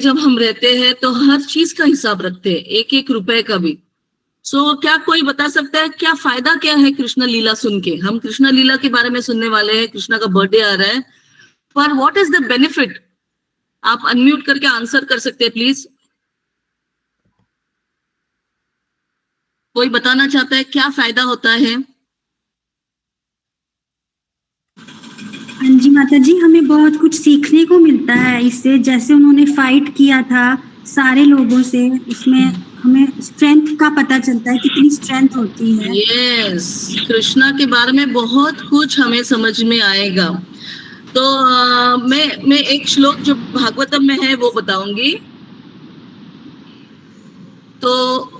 जब हम रहते हैं तो हर चीज का हिसाब रखते हैं, एक एक रुपए का भी। क्या कोई बता सकता है क्या फायदा क्या है कृष्ण लीला सुन के? हम कृष्ण लीला के बारे में सुनने वाले हैं, कृष्णा का बर्थडे आ रहा है, पर व्हाट इज द बेनिफिट? आप अनम्यूट करके आंसर कर सकते हैं प्लीज। कोई बताना चाहता है क्या फायदा होता है? हाँ जी माता जी, हमें बहुत कुछ सीखने को मिलता है इससे। जैसे उन्होंने फाइट किया था सारे लोगों से, उसमें हमें स्ट्रेंथ का पता चलता है, कितनी स्ट्रेंथ होती है। यस, कृष्णा के बारे में बहुत कुछ हमें समझ में आएगा। तो मैं एक श्लोक जो भागवतम में है वो बताऊंगी। तो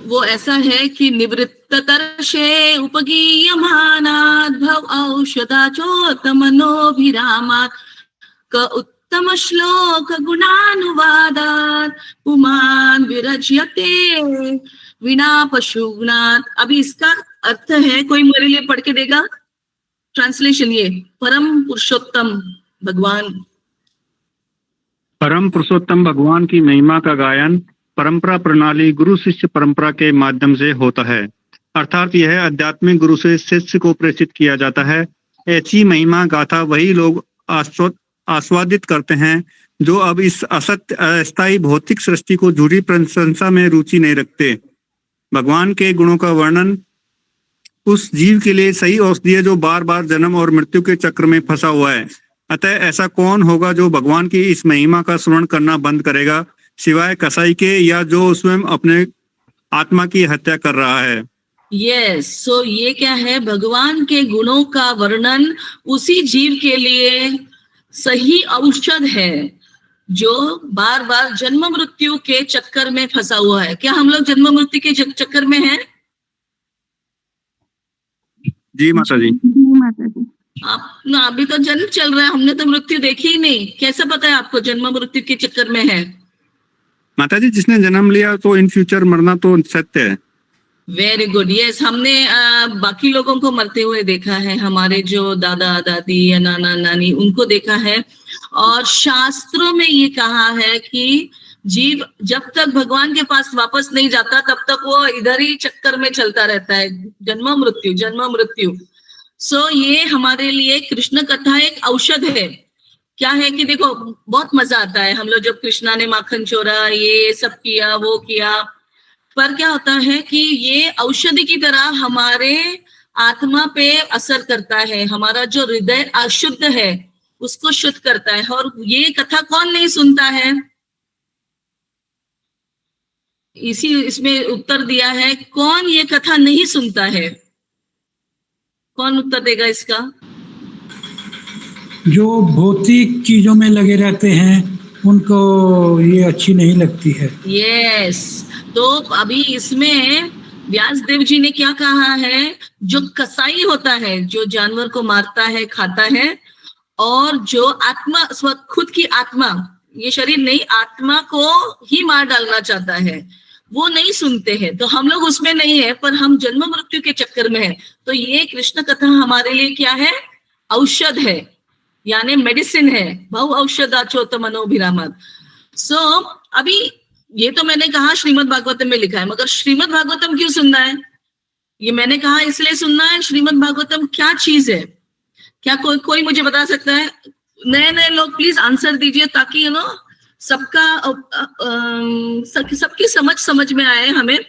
वो ऐसा है कि निवृत्ततर्षे उपगीयमानाद् भव औषधाचोत्तमनोभिरामात् क उत्तम श्लोक गुणानुवादात् पुमान् विरज्यते विना पशुघ्नात्। अभी इसका अर्थ है, कोई मेरे लिए पढ़ के देगा ट्रांसलेशन? ये परम पुरुषोत्तम भगवान की महिमा का गायन परंपरा प्रणाली गुरु शिष्य परंपरा के माध्यम से होता है। अर्थात यह आध्यात्मिक गुरु से शिष्य को प्रेषित किया जाता है। ऐसी महिमा गाथा वही लोग आस्वादित करते हैं जो अब इस असत्य अस्थायी भौतिक सृष्टि को झूठी प्रशंसा में रुचि नहीं रखते। भगवान के गुणों का वर्णन उस जीव के लिए सही औषधि है जो बार बार जन्म और मृत्यु के चक्र में फंसा हुआ है। अतः ऐसा कौन होगा जो भगवान की इस महिमा का श्रवण करना बंद करेगा, सिवाय कसाई के या जो स्वयं अपने आत्मा की हत्या कर रहा है। यस, सो ये क्या है? भगवान के गुणों का वर्णन उसी जीव के लिए सही औषध है जो बार बार जन्म मृत्यु के चक्कर में फंसा हुआ है। क्या हम लोग जन्म मृत्यु के चक्कर में हैं? जी माता जी। आप ना, अभी तो जन्म चल रहा है, हमने तो मृत्यु देखी ही नहीं। कैसे पता है आपको जन्म मृत्यु के चक्कर में है? माता जी, जिसने जन्म लिया तो इन फ्यूचर मरना तो सत्य है। Very good. यस, हमने बाकी लोगों को मरते हुए देखा है, हमारे जो दादा दादी या नाना नानी उनको देखा है। और शास्त्रों में ये कहा है कि जीव जब तक भगवान के पास वापस नहीं जाता तब तक वो इधर ही चक्कर में चलता रहता है, जन्म मृत्यु जन्म मृत्यु। ये हमारे लिए कृष्ण कथा एक औषध है। क्या है कि देखो, बहुत मजा आता है हम लोग जब कृष्णा ने माखन चोरा, ये सब किया वो किया, पर क्या होता है कि ये औषधि की तरह हमारे आत्मा पे असर करता है। हमारा जो हृदय अशुद्ध है उसको शुद्ध करता है। और ये कथा कौन नहीं सुनता है? इसमें उत्तर दिया है, कौन ये कथा नहीं सुनता है? कौन उत्तर देगा इसका? जो भौतिक चीजों में लगे रहते हैं उनको ये अच्छी नहीं लगती है। यस, तो अभी इसमें व्यासदेव जी ने क्या कहा है? जो कसाई होता है, जो जानवर को मारता है खाता है, और जो आत्मा खुद की आत्मा, ये शरीर नहीं, आत्मा को ही मार डालना चाहता है, वो नहीं सुनते हैं। तो हम लोग उसमें नहीं है, पर हम जन्म मृत्यु के चक्कर में है। तो ये कृष्ण कथा हमारे लिए क्या है? औषध है, यानी मेडिसिन है। बहु औषधाचोत मनोभिरामत। अभी ये तो मैंने कहा श्रीमद् भागवतम में लिखा है, मगर श्रीमद् भागवतम क्यों सुनना है? ये मैंने कहा इसलिए सुनना है। श्रीमद् भागवतम क्या चीज है? क्या कोई मुझे बता सकता है? नए नए लोग प्लीज आंसर दीजिए, ताकि सबका सबकी समझ में आए हमें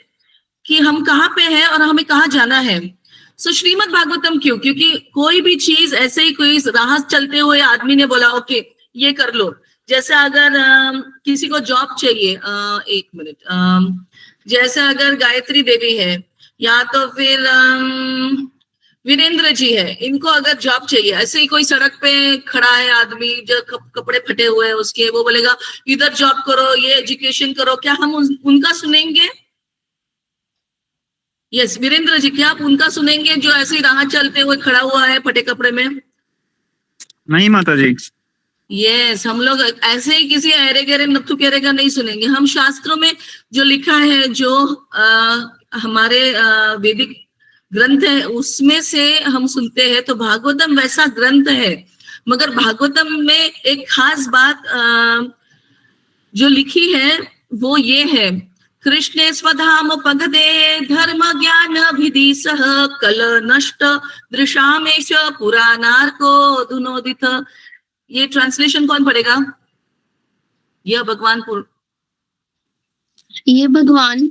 कि हम कहाँ पे हैं और हमें कहाँ जाना है। श्रीमद् भागवतम क्यों? क्योंकि कोई भी चीज ऐसे ही कोई राह चलते हुए आदमी ने बोला ओके ये कर लो। जैसे अगर किसी को जॉब चाहिए, एक मिनट, जैसे अगर गायत्री देवी है या तो फिर वीरेंद्र जी है, इनको अगर जॉब चाहिए, ऐसे ही कोई सड़क पे खड़ा है आदमी जो कपड़े फटे हुए हैं उसके, वो बोलेगा इधर जॉब करो, ये एजुकेशन करो, क्या हम उनका सुनेंगे? यस वीरेंद्र जी, क्या आप उनका सुनेंगे जो ऐसे ही राह चलते हुए खड़ा हुआ है फटे कपड़े में? नहीं माता जी। यस, हम लोग ऐसे ही किसी अरे गहरे नत्थु कहरे का नहीं सुनेंगे। हम शास्त्रों में जो लिखा है, जो हमारे वैदिक ग्रंथ है, उसमें से हम सुनते हैं। तो भागवतम वैसा ग्रंथ है, मगर भागवतम में एक खास बात जो लिखी है वो ये है, कृष्णे स्वधाम पगदे धर्म ज्ञान विधि सह कल नष्ट दृशामेश पुराणार्को दुनोदित। ये ट्रांसलेशन कौन पढ़ेगा? यह भगवान ये भगवान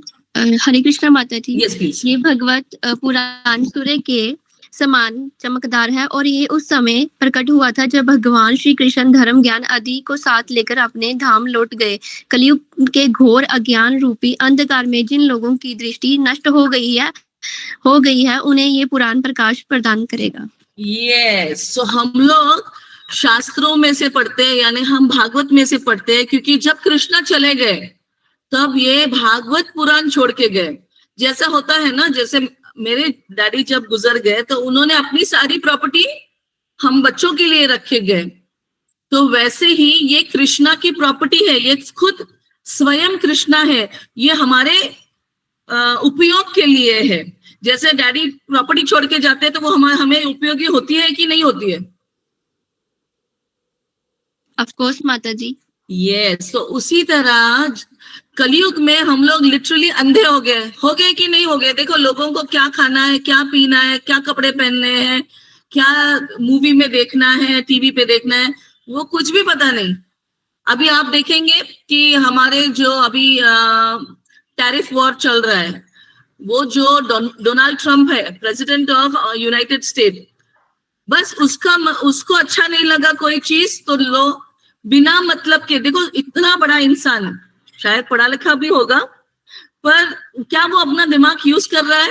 हरे कृष्ण माता जी। Yes please. ये भगवत पुराण सूर्य के समान चमकदार है और ये उस समय प्रकट हुआ था जब भगवान श्री कृष्ण धर्म ज्ञान आदि को साथ लेकर अपने धाम लौट गए। कलयुग के घोर अज्ञान रूपी अंधकार में जिन लोगों की दृष्टि नष्ट हो गई है उन्हें ये पुराण प्रकाश प्रदान करेगा। यस, सो हम लोग शास्त्रों में से पढ़ते हैं, यानी हम भागवत में से पढ़ते हैं, क्योंकि जब कृष्ण चले गए तब ये भागवत पुराण छोड़ के गए। जैसा होता है ना, जैसे मेरे डैडी जब गुजर गए तो उन्होंने अपनी सारी प्रॉपर्टी हम बच्चों के लिए रखे गए, तो वैसे ही ये कृष्णा की प्रॉपर्टी है, ये खुद स्वयं कृष्णा है, ये हमारे उपयोग के लिए है। जैसे डैडी प्रॉपर्टी छोड़ के जाते हैं तो वो हमें उपयोगी होती है कि नहीं होती है? ऑफ कोर्स माता जी। यस, तो उसी तरह कलयुग में हम लोग लिटरली अंधे हो गए कि नहीं हो गए? देखो लोगों को क्या खाना है, क्या पीना है, क्या कपड़े पहनने हैं, क्या मूवी में देखना है, टीवी पे देखना है, वो कुछ भी पता नहीं। अभी आप देखेंगे कि हमारे जो अभी टैरिफ वॉर चल रहा है, वो जो डोनाल्ड ट्रम्प है, प्रेसिडेंट ऑफ यूनाइटेड स्टेट, बस उसको अच्छा नहीं लगा कोई चीज तो लो बिना मतलब के, देखो इतना बड़ा इंसान, शायद पढ़ा लिखा भी होगा, पर क्या वो अपना दिमाग यूज कर रहा है?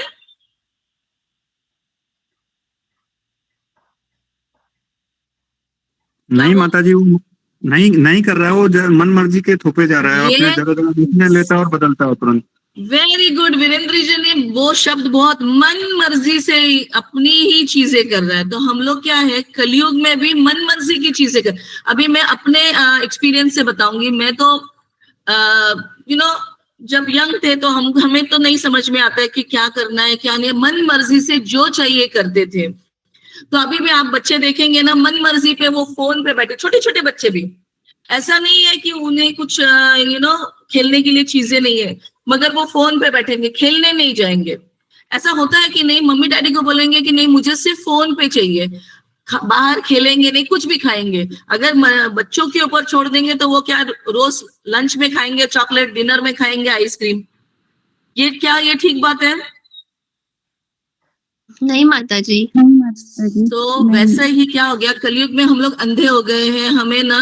नहीं माता जी, वो नहीं कर रहा है, वो मन मर्जी के थोपे जा रहा है, अपने जगह लेता और बदलता है तुरंत। वेरी गुड, वीरेंद्र जी ने वो शब्द बहुत, मन मर्जी से अपनी ही चीजें कर रहा है। तो हम लोग क्या है, कलयुग में भी मन मर्जी की चीजें कर। अभी मैं अपने एक्सपीरियंस से बताऊंगी। मैं तो जब यंग थे तो हमें तो नहीं समझ में आता है कि क्या करना है क्या नहीं, मन मर्जी से जो चाहिए करते थे। तो अभी भी आप बच्चे देखेंगे ना, मन मर्जी पे वो फोन पे बैठे, छोटे छोटे बच्चे भी। ऐसा नहीं है कि उन्हें कुछ खेलने के लिए चीजें नहीं है, मगर वो फोन पे बैठेंगे, खेलने नहीं जाएंगे। ऐसा होता है कि नहीं, मम्मी डैडी को बोलेंगे कि नहीं मुझे सिर्फ फोन पे चाहिए, बाहर खेलेंगे नहीं, कुछ भी खाएंगे। अगर बच्चों के ऊपर छोड़ देंगे तो वो क्या रोज लंच में खाएंगे चॉकलेट, डिनर में खाएंगे आइसक्रीम। ये ठीक बात है? नहीं माता जी। तो वैसा ही क्या हो गया, कलयुग में हम लोग अंधे हो गए हैं। हमें ना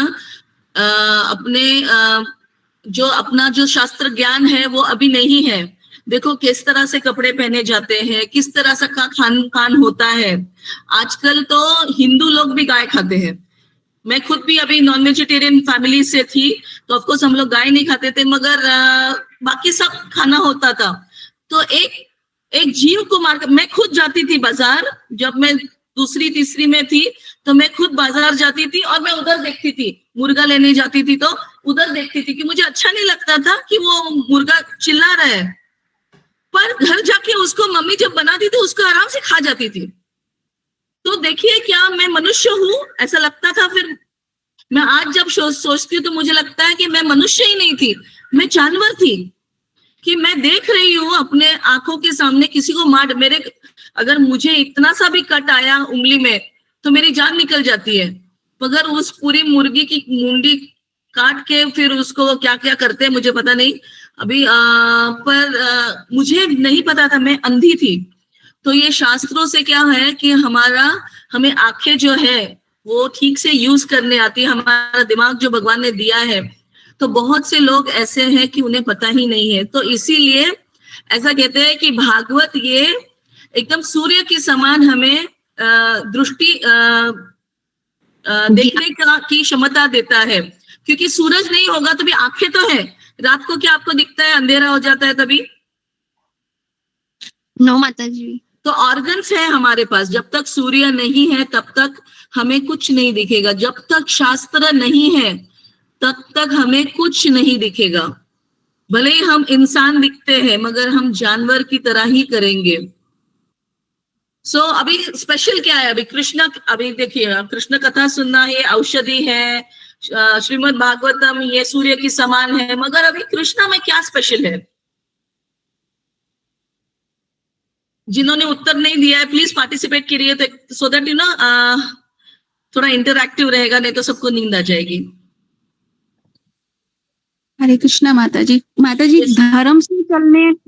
अपना जो शास्त्र ज्ञान है वो अभी नहीं है। देखो किस तरह से कपड़े पहने जाते हैं, किस तरह से खान पान होता है। आजकल तो हिंदू लोग भी गाय खाते हैं। मैं खुद भी अभी नॉन वेजिटेरियन फैमिली से थी, तो ऑफकोर्स हम लोग गाय नहीं खाते थे, मगर बाकी सब खाना होता था। तो एक जीव को मार, मैं खुद जाती थी बाजार, जब मैं दूसरी तीसरी में थी तो मैं खुद बाजार जाती थी और मैं उधर देखती थी, मुर्गा लेने जाती थी तो उधर देखती थी कि मुझे अच्छा नहीं लगता था कि वो मुर्गा चिल्ला रहा है, पर घर जाके उसको मम्मी जब बनाती थी उसको आराम से खा जाती थी। तो देखिए क्या मैं मनुष्य हूं, ऐसा लगता था। फिर मैं आज जब सोचती हूँ तो मुझे लगता है कि मैं मनुष्य ही नहीं थी, मैं जानवर थी। कि मैं देख रही हूँ अपने आंखों के सामने किसी को मार, अगर मुझे इतना सा भी कट आया उंगली में तो मेरी जान निकल जाती है, मगर उस पूरी मुर्गी की मुंडी काट के फिर उसको क्या क्या करते हैं मुझे पता नहीं अभी, पर मुझे नहीं पता था, मैं अंधी थी। तो ये शास्त्रों से क्या है कि हमें आंखें जो है वो ठीक से यूज करने आती है, हमारा दिमाग जो भगवान ने दिया है। तो बहुत से लोग ऐसे हैं कि उन्हें पता ही नहीं है। तो इसीलिए ऐसा कहते हैं कि भागवत ये एकदम सूर्य के समान हमें दृष्टि देखने की क्षमता देता है, क्योंकि सूरज नहीं होगा तो भी आंखें तो है। रात को क्या आपको दिखता है, अंधेरा हो जाता है तभी? नो माता जी। तो ऑर्गन्स है हमारे पास, जब तक सूर्य नहीं है तब तक हमें कुछ नहीं दिखेगा, जब तक शास्त्र नहीं है तब तक हमें कुछ नहीं दिखेगा। भले ही हम इंसान दिखते हैं मगर हम जानवर की तरह ही करेंगे। सो अभी स्पेशल क्या है, अभी कृष्ण, अभी देखिए कृष्ण कथा सुनना है, औषधि है, श्रीमद् भागवतम ये सूर्य की समान है, मगर अभी कृष्णा में क्या स्पेशल है? जिन्होंने उत्तर नहीं दिया है प्लीज पार्टिसिपेट करिए, तो सो दैट थोड़ा इंटरैक्टिव रहेगा, नहीं तो सबको नींद आ जाएगी। हरे कृष्णा माता जी। माता जी, Yes. धर्म से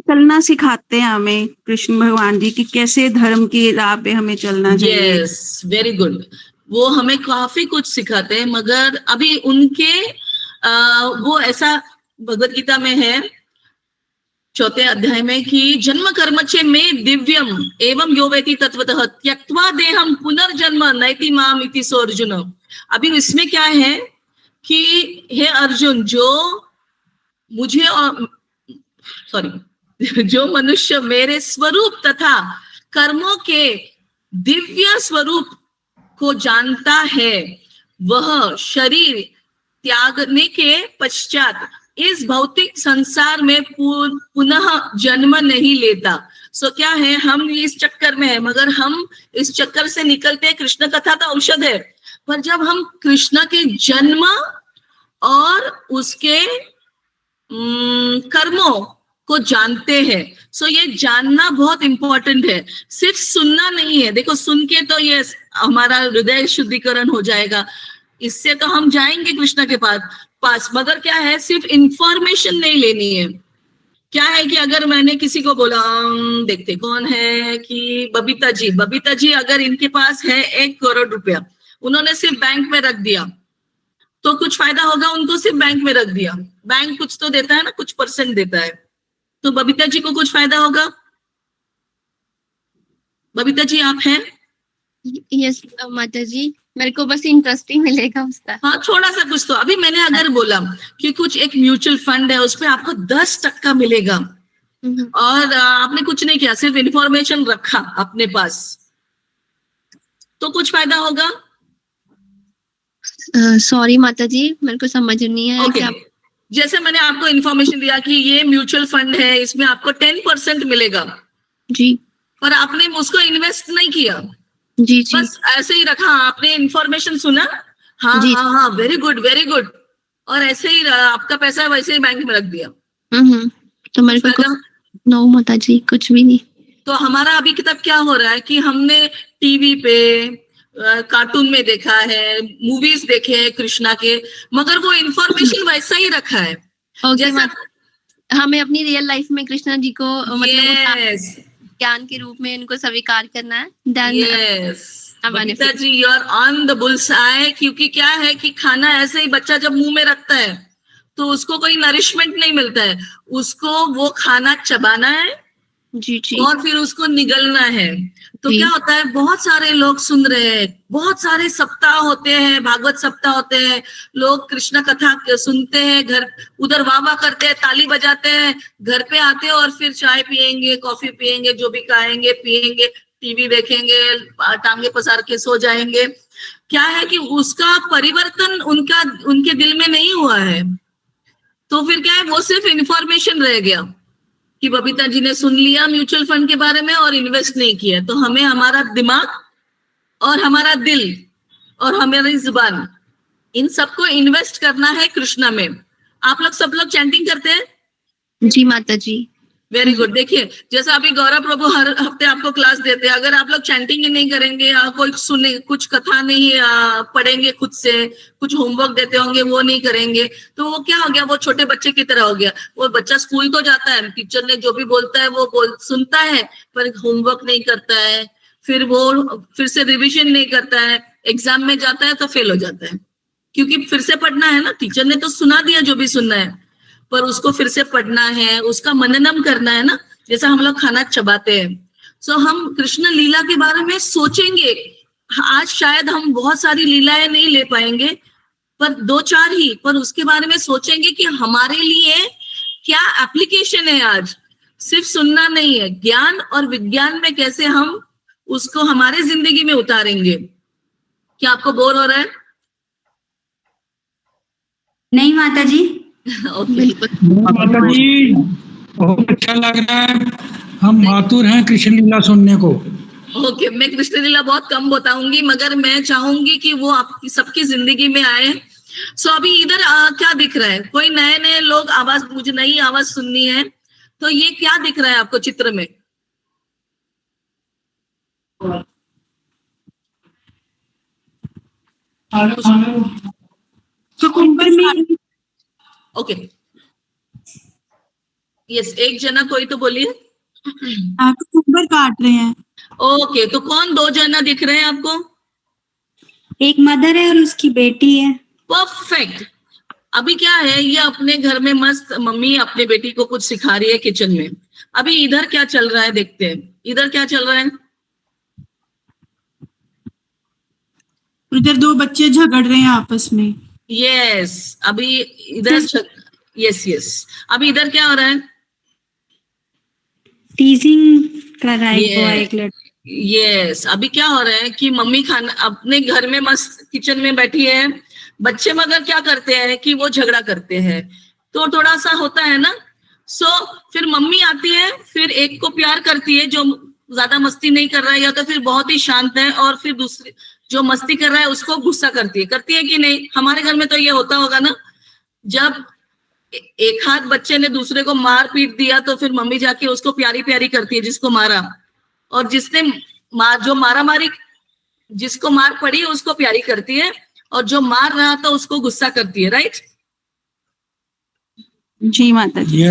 चलना सिखाते हैं हमें कृष्ण भगवान जी कि कैसे धर्म की राह पे हमें चलना चाहिए। Yes, very good. वो हमें काफी कुछ सिखाते हैं, मगर अभी उनके वो ऐसा भगवत गीता में है 4 अध्याय में कि जन्म कर्मचे में दिव्यम एवं यो वेति तत्वतः त्यक्त्वा देहम पुनर्जन्म नैति माम इति सो अर्जुन। अभी इसमें क्या है कि हे अर्जुन, मुझे जो मनुष्य मेरे स्वरूप तथा कर्मों के दिव्य स्वरूप को जानता है, वह शरीर त्यागने के पश्चात इस भौतिक संसार में पुनः जन्म नहीं लेता। सो क्या है, हम इस चक्कर में है, मगर हम इस चक्कर से निकलते हैं। कृष्ण कथा तो औषध है, पर जब हम कृष्ण के जन्म और उसके कर्मों को जानते हैं, सो ये जानना बहुत इंपॉर्टेंट है, सिर्फ सुनना नहीं है। देखो, सुन के तो ये हमारा हृदय शुद्धिकरण हो जाएगा, इससे तो हम जाएंगे कृष्ण के पास, मगर क्या है, सिर्फ इंफॉर्मेशन नहीं लेनी है। क्या है कि अगर मैंने किसी को बोला, देखते कौन है, कि बबीता जी अगर इनके पास है 1 करोड़ रुपया, उन्होंने सिर्फ बैंक में रख दिया, तो कुछ फायदा होगा? उनको सिर्फ बैंक में रख दिया, बैंक कुछ तो देता है ना, कुछ % देता है, तो बबीता जी को कुछ फायदा होगा? बबीता जी आप हैं? यस माता जी, मेरे को बस इंटरेस्ट ही मिलेगा उसका। हाँ, थोड़ा सा कुछ तो। अभी मैंने अगर बोला कि कुछ एक म्यूचुअल फंड है, उसपे आपको 10% मिलेगा, और आपने कुछ नहीं किया, सिर्फ इंफॉर्मेशन रखा अपने पास, तो कुछ फायदा होगा? सॉरी माता जी, मेरे को समझ नहीं है Okay. कि आप जैसे मैंने आपको इंफॉर्मेशन दिया कि ये म्यूचुअल फंड है, इसमें आपको 10% मिलेगा, जी पर आपने उसको इन्वेस्ट नहीं किया, जी जी बस ऐसे ही रखा, आपने इंफॉर्मेशन सुना, हाँ जी। हाँ हाँ, वेरी गुड, और ऐसे ही आपका पैसा वैसे ही बैंक में रख दिया। तो मेरे को नो माता जी, कुछ भी नहीं। तो हमारा अभी किताब क्या हो रहा है कि हमने टीवी पे कार्टून में देखा है, मूवीज देखे हैं कृष्णा के, मगर वो इंफॉर्मेशन वैसा ही रखा है। ओके जैसा हमें अपनी रियल लाइफ में कृष्णा जी को मतलब यस ज्ञान के रूप में इनको स्वीकार करना है, then yes Babita ji, you are on the bull's eye. क्योंकि क्या है कि खाना ऐसे ही बच्चा जब मुंह में रखता है तो उसको कोई नरिशमेंट नहीं मिलता है, उसको वो खाना चबाना है जी जी और फिर उसको निगलना है। तो जी। क्या होता है, बहुत सारे लोग सुन रहे हैं, बहुत सारे सप्ताह होते हैं, भागवत सप्ताह होते हैं, लोग कृष्ण कथा सुनते हैं, घर उधर वाह वाह करते हैं, ताली बजाते हैं, घर पे आते हैं और फिर चाय पियेंगे, कॉफी पियेंगे, जो भी खाएंगे पियेंगे, टीवी देखेंगे, टांगे पसार के सो जाएंगे। क्या है कि उसका परिवर्तन उनके दिल में नहीं हुआ है, तो फिर क्या है, वो सिर्फ इंफॉर्मेशन रह गया कि बबीता जी ने सुन लिया म्यूचुअल फंड के बारे में और इन्वेस्ट नहीं किया। तो हमें हमारा दिमाग और हमारा दिल और हमारी जुबान, इन सबको इन्वेस्ट करना है कृष्णा में। आप लोग सब लोग चैंटिंग करते हैं? जी माता जी। Very good. देखिए, जैसा अभी गौरव प्रभु हर हफ्ते आपको क्लास देते हैं, अगर आप लोग चैंटिंग ही नहीं करेंगे या कोई सुने, कुछ कथा नहीं पढ़ेंगे, खुद से कुछ होमवर्क देते होंगे वो नहीं करेंगे, तो वो क्या हो गया, वो छोटे बच्चे की तरह हो गया। वो बच्चा स्कूल तो जाता है, टीचर ने जो भी बोलता है वो सुनता है, पर होमवर्क नहीं करता है, फिर से रिविजन नहीं करता है, एग्जाम में जाता है तो फेल हो जाता है, क्योंकि फिर से पढ़ना है ना, टीचर ने तो सुना दिया जो भी सुनना है, पर उसको फिर से पढ़ना है, उसका मननम करना है ना, जैसा हम लोग खाना चबाते हैं। सो हम कृष्ण लीला के बारे में सोचेंगे। आज शायद हम बहुत सारी लीलाएं नहीं ले पाएंगे, पर 2-4 ही, पर उसके बारे में सोचेंगे कि हमारे लिए क्या एप्लीकेशन है। आज सिर्फ सुनना नहीं है, ज्ञान और विज्ञान में कैसे हम उसको हमारे जिंदगी में उतारेंगे। क्या आपको बोर हो रहा है? नहीं माता जी। बिल्कुल। माता जी बहुत अच्छा लग रहा है, हम आतुर हैं कृष्ण लीला सुनने को। ओके, मैं कृष्ण लीला बहुत कम बताऊंगी, मगर मैं चाहूंगी कि वो आपकी सबकी जिंदगी में आए। सो अभी इधर क्या दिख रहा है? कोई नए नए लोग आवाज, मुझे नई आवाज सुननी है, तो ये क्या दिख रहा है आपको चित्र में? कुकुम्बर में ओके, यस, एक जना कोई तो बोलिए। कुकुम्बर काट रहे हैं। ओके, तो कौन दो जना दिख रहे हैं आपको? एक मदर है और उसकी बेटी है। परफेक्ट। अभी क्या है, ये अपने घर में मस्त मम्मी अपने बेटी को कुछ सिखा रही है किचन में। अभी इधर क्या चल रहा है देखते हैं, इधर क्या चल रहा है? इधर दो बच्चे झगड़ रहे हैं आपस में। यस, अभी इधर यस यस, अभी इधर क्या हो रहा है? टीजिंग कर रहा है एक Yeah. बॉय एक लड़की। यस, अभी क्या हो रहा है कि मम्मी खाना अपने घर में मस्त किचन में बैठी है, बच्चे मगर क्या करते हैं कि वो झगड़ा करते हैं, तो थोड़ा सा होता है ना। सो फिर मम्मी आती है, फिर एक को प्यार करती है जो ज्यादा मस्ती नहीं कर रहा है, या तो फिर बहुत ही शांत है, और फिर दूसरे जो मस्ती कर रहा है उसको गुस्सा करती है कि नहीं? हमारे घर में तो ये होता होगा ना, जब एक हाथ बच्चे ने दूसरे को मार पीट दिया तो फिर मम्मी जाके उसको प्यारी प्यारी करती है जिसको मारा, और जिसने जो मारा मारी, जिसको मार पड़ी उसको प्यारी करती है, और जो मार रहा था उसको गुस्सा करती है, राइट? जी माता जी।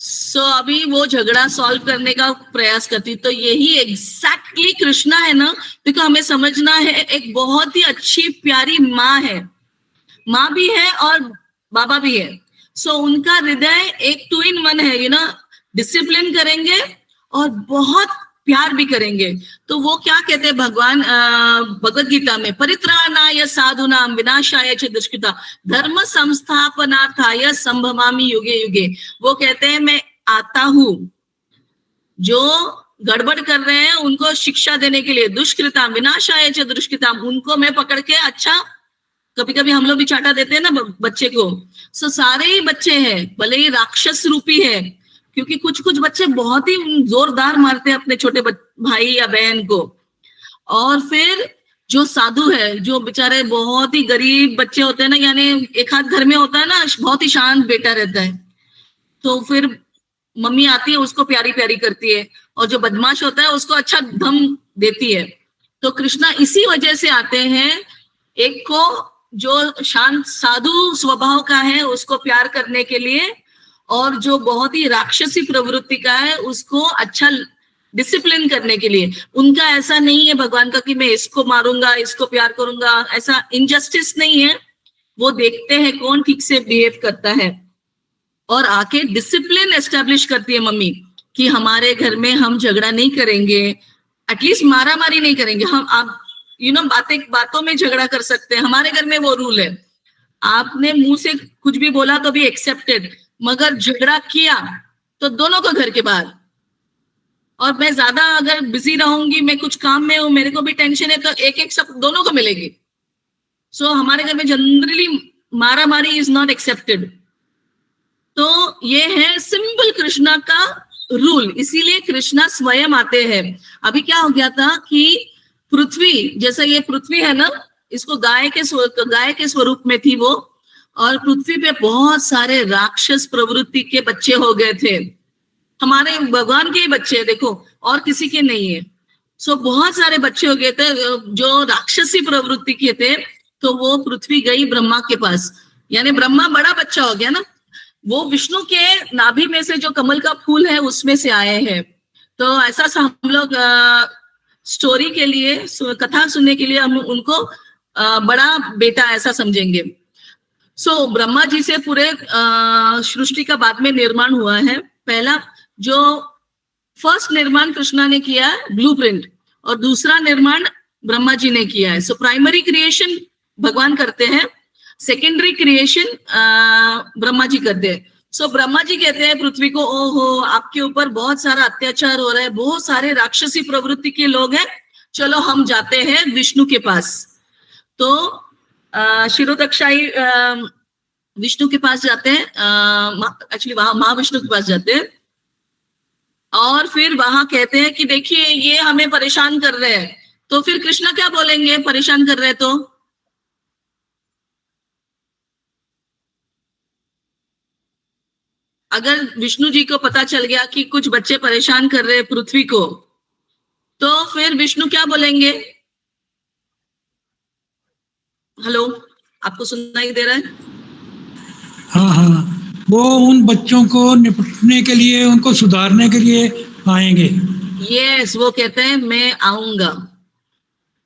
सो अभी वो झगड़ा सॉल्व करने का प्रयास करती, तो यही एग्जैक्टली कृष्णा है ना। देखो, हमें समझना है, एक बहुत ही अच्छी प्यारी माँ है, माँ भी है और बाबा भी है। सो उनका हृदय एक 2 in 1 है, डिसिप्लिन करेंगे और बहुत प्यार भी करेंगे। तो वो क्या कहते हैं भगवान भगवत गीता में, परित्राणाय साधूनां विनाशाय च दुष्कृता धर्म संस्थापनार्थाय संभवामि युगे युगे। वो कहते हैं मैं आता हूं, जो गड़बड़ कर रहे हैं उनको शिक्षा देने के लिए, दुष्कृता विनाशाय च दुष्कृता, उनको मैं पकड़ के, अच्छा कभी कभी हम लोग भी चाटा देते हैं ना बच्चे को। सो सारे ही बच्चे हैं, भले ही राक्षस रूपी है, क्योंकि कुछ कुछ बच्चे बहुत ही जोरदार मारते हैं अपने छोटे भाई या बहन को। और फिर जो साधु है, जो बेचारे बहुत ही गरीब बच्चे होते हैं ना, यानी एक हाथ घर में होता है ना, बहुत ही शांत बेटा रहता है, तो फिर मम्मी आती है उसको प्यारी प्यारी करती है, और जो बदमाश होता है उसको अच्छा धम देती है। तो कृष्णा इसी वजह से आते हैं, एक को जो शांत साधु स्वभाव का है उसको प्यार करने के लिए, और जो बहुत ही राक्षसी प्रवृत्ति का है उसको अच्छा डिसिप्लिन करने के लिए। उनका ऐसा नहीं है भगवान का कि मैं इसको मारूंगा इसको प्यार करूंगा, ऐसा इनजस्टिस नहीं है। वो देखते हैं कौन ठीक से बिहेव करता है, और आके डिसिप्लिन एस्टेब्लिश करती है मम्मी कि हमारे घर में हम झगड़ा नहीं करेंगे, एटलीस्ट मारा मारी नहीं करेंगे। हम आप बातों में झगड़ा कर सकते हैं, हमारे घर में वो रूल है। आपने मुंह से कुछ भी बोला तो भी एक्सेप्टेड, मगर झगड़ा किया तो दोनों को घर के बाहर। और मैं ज्यादा अगर बिजी रहूंगी, मैं कुछ काम में हूं, मेरे को भी टेंशन है, तो एक एक सब दोनों को मिलेगी। सो हमारे घर में जनरली मारा मारी इज नॉट एक्सेप्टेड। तो ये है सिंपल कृष्णा का रूल, इसीलिए कृष्णा स्वयं आते हैं। अभी क्या हो गया था कि पृथ्वी, जैसे ये पृथ्वी है ना, इसको गाय के स्वरूप में थी वो, और पृथ्वी पे बहुत सारे राक्षस प्रवृत्ति के बच्चे हो गए थे। हमारे भगवान के ही बच्चे, देखो, और किसी के नहीं है। सो बहुत सारे बच्चे हो गए थे जो राक्षसी प्रवृत्ति के थे। तो वो पृथ्वी गई ब्रह्मा के पास, यानी ब्रह्मा बड़ा बच्चा हो गया ना, वो विष्णु के नाभि में से जो कमल का फूल है उसमें से आए हैं। तो ऐसा सा हम लोग स्टोरी के लिए, कथा सुनने के लिए हम उनको बड़ा बेटा ऐसा समझेंगे। सो ब्रह्मा जी से पूरे सृष्टि का बाद में निर्माण हुआ है। पहला जो फर्स्ट निर्माण कृष्णा ने किया है ब्लूप्रिंट, और दूसरा निर्माण ब्रह्मा जी ने किया है। सो प्राइमरी क्रिएशन भगवान करते हैं, सेकेंडरी क्रिएशन ब्रह्मा जी करते हैं। सो ब्रह्मा जी कहते हैं पृथ्वी को, ओहो आपके ऊपर बहुत सारा अत्याचार हो रहा है, बहुत सारे राक्षसी प्रवृत्ति के लोग हैं, चलो हम जाते हैं विष्णु के पास। तो शिरोदक्षाई विष्णु के पास जाते हैं, एक्चुअली वहां महाविष्णु के पास जाते हैं, और फिर वहां कहते हैं कि देखिए ये हमें परेशान कर रहे हैं। तो फिर कृष्णा क्या बोलेंगे, परेशान कर रहे तो अगर विष्णु जी को पता चल गया कि कुछ बच्चे परेशान कर रहे हैं पृथ्वी को, तो फिर विष्णु क्या बोलेंगे? हेलो, आपको सुनाई दे रहा है? हाँ हाँ, वो उन बच्चों को निपटने के लिए, उनको सुधारने के लिए आएंगे। यस, वो कहते हैं मैं आऊंगा,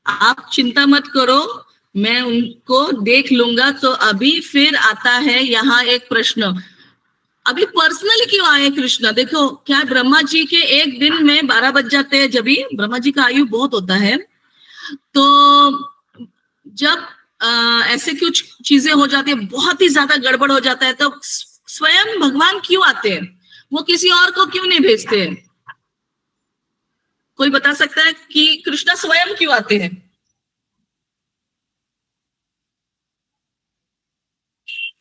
आप चिंता मत करो, मैं उनको देख लूंगा। तो अभी फिर आता है यहाँ एक प्रश्न, अभी पर्सनली क्यों आए कृष्ण? देखो, क्या ब्रह्मा जी के एक दिन में 12 बज जाते हैं? जब भी ब्रह्मा जी का आयु बहुत होता है, तो जब ऐसे कुछ चीजें हो जाती है, बहुत ही ज्यादा गड़बड़ हो जाता है, तो स्वयं भगवान क्यों आते हैं? वो किसी और को क्यों नहीं भेजते हैं? कोई बता सकता है कि कृष्ण स्वयं क्यों आते हैं?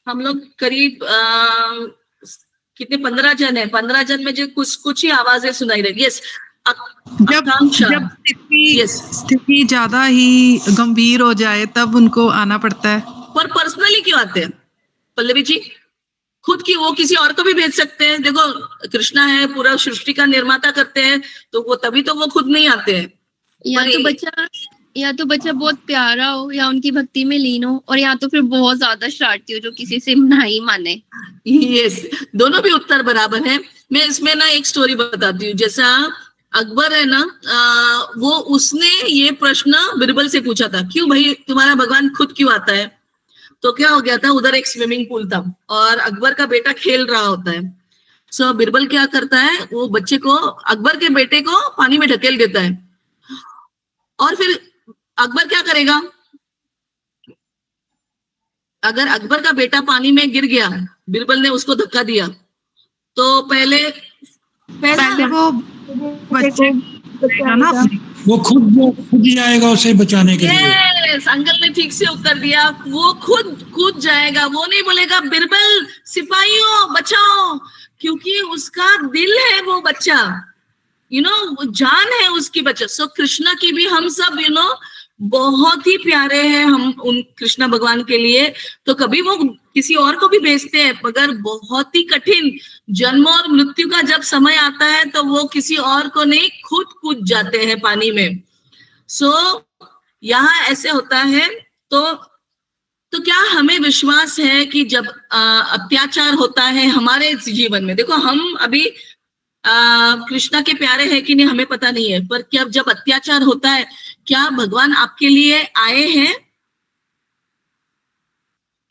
हम लोग करीब कितने 15 जन है, 15 जन में जो कुछ ही आवाजें सुनाई रही। यस, जब स्थिति ज्यादा ही गंभीर हो जाए तब उनको आना पड़ता है। पर पर्सनली क्यों आते हैं पल्लवी जी? खुद की वो किसी और को भी भेज सकते हैं। देखो, कृष्णा है, पूरा सृष्टि का निर्माता करते हैं, तो वो तभी तो वो खुद नहीं आते हैं। या तो बच्चा बहुत प्यारा हो, या उनकी भक्ति में लीन हो, और या तो फिर बहुत ज्यादा शरारती हो जो किसी से नहीं माने। यस, दोनों भी उत्तर बराबर है। मैं इसमें ना एक स्टोरी बताती हूँ। जैसा अकबर है ना, वो उसने ये प्रश्न बिरबल से पूछा था, क्यों भाई तुम्हारा भगवान खुद क्यों आता है? तो क्या हो गया था, उधर एक स्विमिंग पूल था और अकबर का बेटा खेल रहा होता है। सो बिरबल क्या करता है, वो बच्चे को, अकबर के बेटे को पानी में ढकेल देता है। और फिर अकबर क्या करेगा? अगर अकबर का बेटा पानी में गिर गया, बिरबल ने उसको धक्का दिया, तो पहले वो बच्चे ना वो खुद जाएगा उसे बचाने के लिए। यस, अंकल ने ठीक से उत्तर दिया, वो खुद जाएगा। वो नहीं बोलेगा बिरबल सिपाहियों बचाओ, क्योंकि उसका दिल है वो बच्चा, वो जान है उसकी बच्चा। सो कृष्णा की भी हम सब बहुत ही प्यारे हैं हम उन कृष्ण भगवान के लिए। तो कभी वो किसी और को भी भेजते हैं, मगर बहुत ही कठिन जन्म और मृत्यु का जब समय आता है तो वो किसी और को नहीं, खुद कूद जाते हैं पानी में। सो यहाँ ऐसे होता है। तो क्या हमें विश्वास है कि जब अत्याचार होता है हमारे जीवन में, देखो हम अभी कृष्णा के प्यारे हैं कि नहीं हमें पता नहीं है, पर क्या जब अत्याचार होता है, क्या भगवान आपके लिए आए हैं?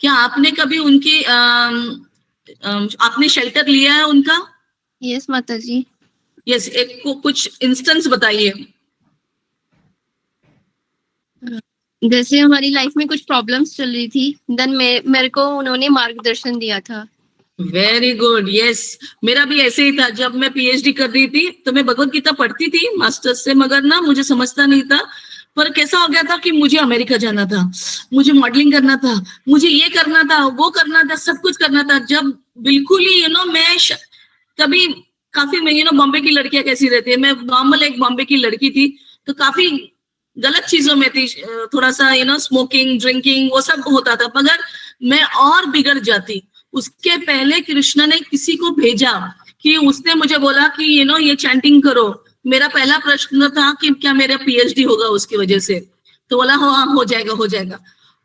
क्या आपने कभी उनकी आपने शेल्टर लिया है उनका? यस माता जी। यस, एक कुछ इंस्टेंस बताइए। जैसे हमारी लाइफ में कुछ प्रॉब्लम्स चल रही थी, देन मेरे को उन्होंने मार्गदर्शन दिया था। Very good. यस, मेरा भी ऐसे ही था। जब मैं पीएचडी कर रही थी तो मैं भगवत गीता पढ़ती थी मास्टर्स से, मगर ना मुझे समझता नहीं था। पर कैसा हो गया था कि मुझे अमेरिका जाना था, मुझे मॉडलिंग करना था, मुझे ये करना था, वो करना था, सब कुछ करना था। जब बिल्कुल ही मैं कभी काफी मैं बॉम्बे की लड़कियां कैसी रहती है, मैं नॉर्मल एक बॉम्बे की लड़की थी, तो काफी गलत चीजों में थी, थोड़ा सा स्मोकिंग ड्रिंकिंग वो सब होता था, मगर मैं और बिगड़ जाती। उसके पहले कृष्ण ने किसी को भेजा कि उसने मुझे बोला कि ये चैंटिंग करो। मेरा पहला प्रश्न था कि क्या मेरा पीएचडी होगा उसकी वजह से? तो बोला हो जाएगा हो जाएगा।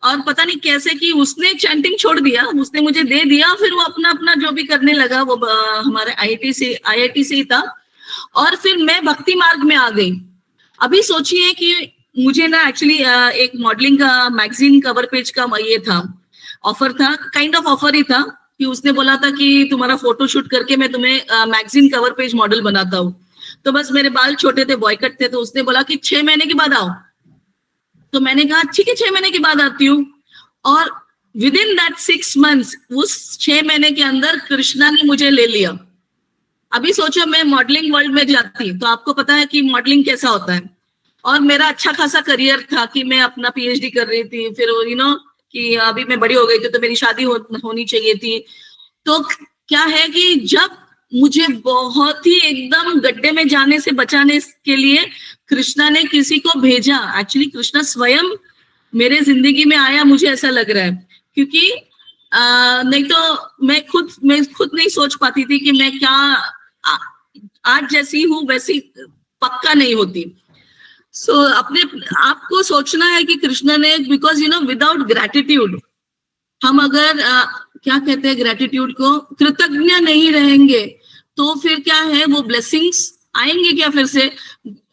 और पता नहीं कैसे कि उसने चैंटिंग छोड़ दिया, उसने मुझे दे दिया, फिर वो अपना जो भी करने लगा, वो हमारे आईआईटी से ही था। और फिर मैं भक्ति मार्ग में आ गई। अभी सोचिए कि मुझे ना एक्चुअली एक मॉडलिंग का मैगजीन कवर पेज का ये था, ऑफर था, काइंड ऑफ ऑफर ही था, कि उसने बोला था कि तुम्हारा फोटो शूट करके मैं तुम्हें मैगजीन कवर पेज मॉडल बनाता हूँ। तो बस मेरे बाल छोटे थे, बॉय कट थे, तो उसने बोला कि 6 महीने के बाद आओ। तो मैंने कहा ठीक है 6 महीने के बाद आती हूँ। और विद इन दैट 6 months, उस 6 महीने के अंदर कृष्णा ने मुझे ले लिया। अभी सोचो मैं मॉडलिंग वर्ल्ड में जाती तो आपको पता है कि मॉडलिंग कैसा होता है। और मेरा अच्छा खासा करियर था कि मैं अपना पीएचडी कर रही थी, फिर कि अभी मैं बड़ी हो गई थी तो मेरी शादी होनी चाहिए थी। तो क्या है कि जब मुझे बहुत ही एकदम गड्ढे में जाने से बचाने के लिए कृष्णा ने किसी को भेजा, एक्चुअली कृष्णा स्वयं मेरे जिंदगी में आया, मुझे ऐसा लग रहा है, क्योंकि नहीं तो मैं खुद नहीं सोच पाती थी कि मैं क्या आज जैसी हूँ वैसी पक्का नहीं होती। सो अपने आपको सोचना है कि कृष्ण ने, बिकॉज विदाउट ग्रेटिट्यूड, हम अगर क्या कहते हैं ग्रेटिट्यूड को, कृतज्ञ नहीं रहेंगे तो फिर क्या है, वो ब्लेसिंग्स आएंगे क्या फिर से?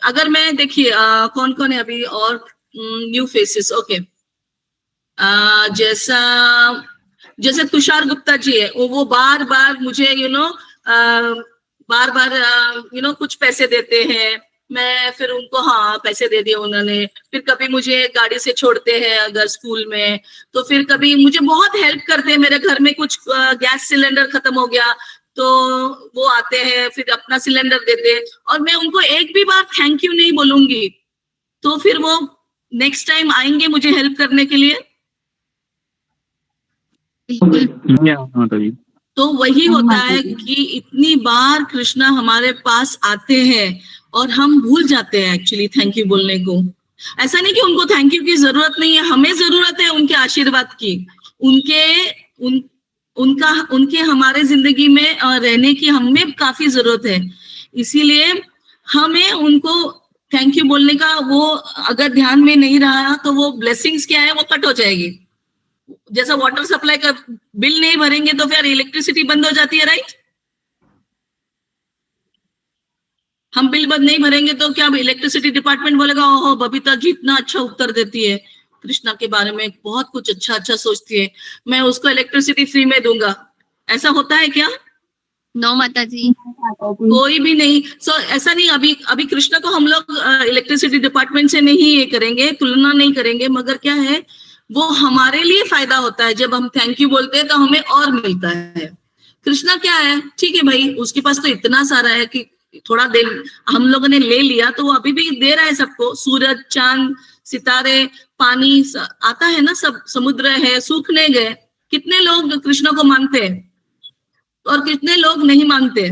अगर मैं देखिए कौन कौन है अभी और न्यू फेसेस, ओके, जैसे तुषार गुप्ता जी है, वो बार बार मुझे बार बार कुछ पैसे देते हैं, मैं फिर उनको हाँ पैसे दे दिए उन्होंने, फिर कभी मुझे गाड़ी से छोड़ते हैं अगर स्कूल में, तो फिर कभी मुझे बहुत हेल्प करते हैं, मेरे घर में कुछ गैस सिलेंडर खत्म हो गया तो वो आते हैं फिर अपना सिलेंडर देते हैं, और मैं उनको एक भी बार थैंक यू नहीं बोलूंगी, तो फिर वो नेक्स्ट टाइम आएंगे मुझे हेल्प करने के लिए? बिल्कुल। तो वही होता है कि इतनी बार कृष्णा हमारे पास आते हैं और हम भूल जाते हैं एक्चुअली थैंक यू बोलने को। ऐसा नहीं कि उनको थैंक यू की जरूरत नहीं है, हमें जरूरत है उनके आशीर्वाद की, उनके हमारे जिंदगी में रहने की हमें काफी जरूरत है। इसीलिए हमें उनको थैंक यू बोलने का वो अगर ध्यान में नहीं रहा तो वो ब्लेसिंग्स क्या है वो कट हो जाएगी। जैसा वाटर सप्लाई का बिल नहीं भरेंगे तो फिर इलेक्ट्रिसिटी बंद हो जाती है, राइट? हम बिल बंद नहीं भरेंगे तो क्या इलेक्ट्रिसिटी डिपार्टमेंट बोलेगा ओहो बबीता जी इतना अच्छा उत्तर देती है, कृष्णा के बारे में बहुत कुछ अच्छा अच्छा सोचती है, मैं उसको इलेक्ट्रिसिटी फ्री में दूंगा। ऐसा होता है क्या? नो माता जी, कोई भी नहीं। ऐसा नहीं, अभी कृष्णा को हम लोग इलेक्ट्रिसिटी डिपार्टमेंट से नहीं ये करेंगे, तुलना नहीं करेंगे, मगर क्या है वो हमारे लिए फायदा होता है। जब हम थैंक यू बोलते हैं तो हमें और मिलता है। कृष्णा क्या है, ठीक है भाई, उसके पास तो इतना सारा है कि थोड़ा दे, हम लोगों ने ले लिया तो वो अभी भी दे रहा है सबको। सूरज, चांद, सितारे, पानी आता है ना, सब समुद्र है, सूखने गए। कितने लोग कृष्ण को मानते हैं और कितने लोग नहीं मानते?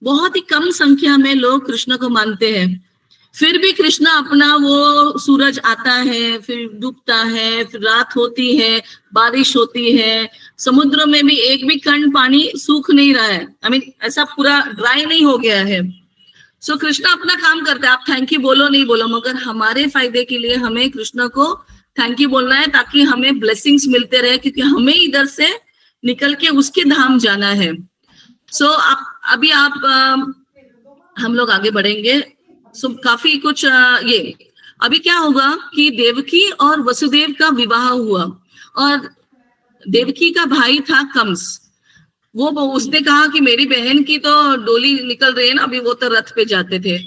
बहुत ही कम संख्या में लोग कृष्ण को मानते हैं। फिर भी कृष्ण अपना वो सूरज आता है, फिर डूबता है, फिर रात होती है, बारिश होती है, समुद्र में भी एक भी कण पानी सूख नहीं रहा है, आई मीन ऐसा पूरा ड्राई नहीं हो गया है। सो कृष्ण अपना काम करता है। आप थैंक यू बोलो नहीं बोलो, मगर हमारे फायदे के लिए हमें कृष्ण को थैंक यू बोलना है ताकि हमें ब्लेसिंग्स मिलते रहे, क्योंकि हमें इधर से निकल के उसके धाम जाना है। सो अभी हम लोग आगे बढ़ेंगे। काफी कुछ ये अभी क्या होगा कि देवकी और वसुदेव का विवाह हुआ, और देवकी का भाई था कंस। वो उसने कहा कि मेरी बहन की तो डोली निकल रही है ना, अभी वो तो रथ पे जाते थे,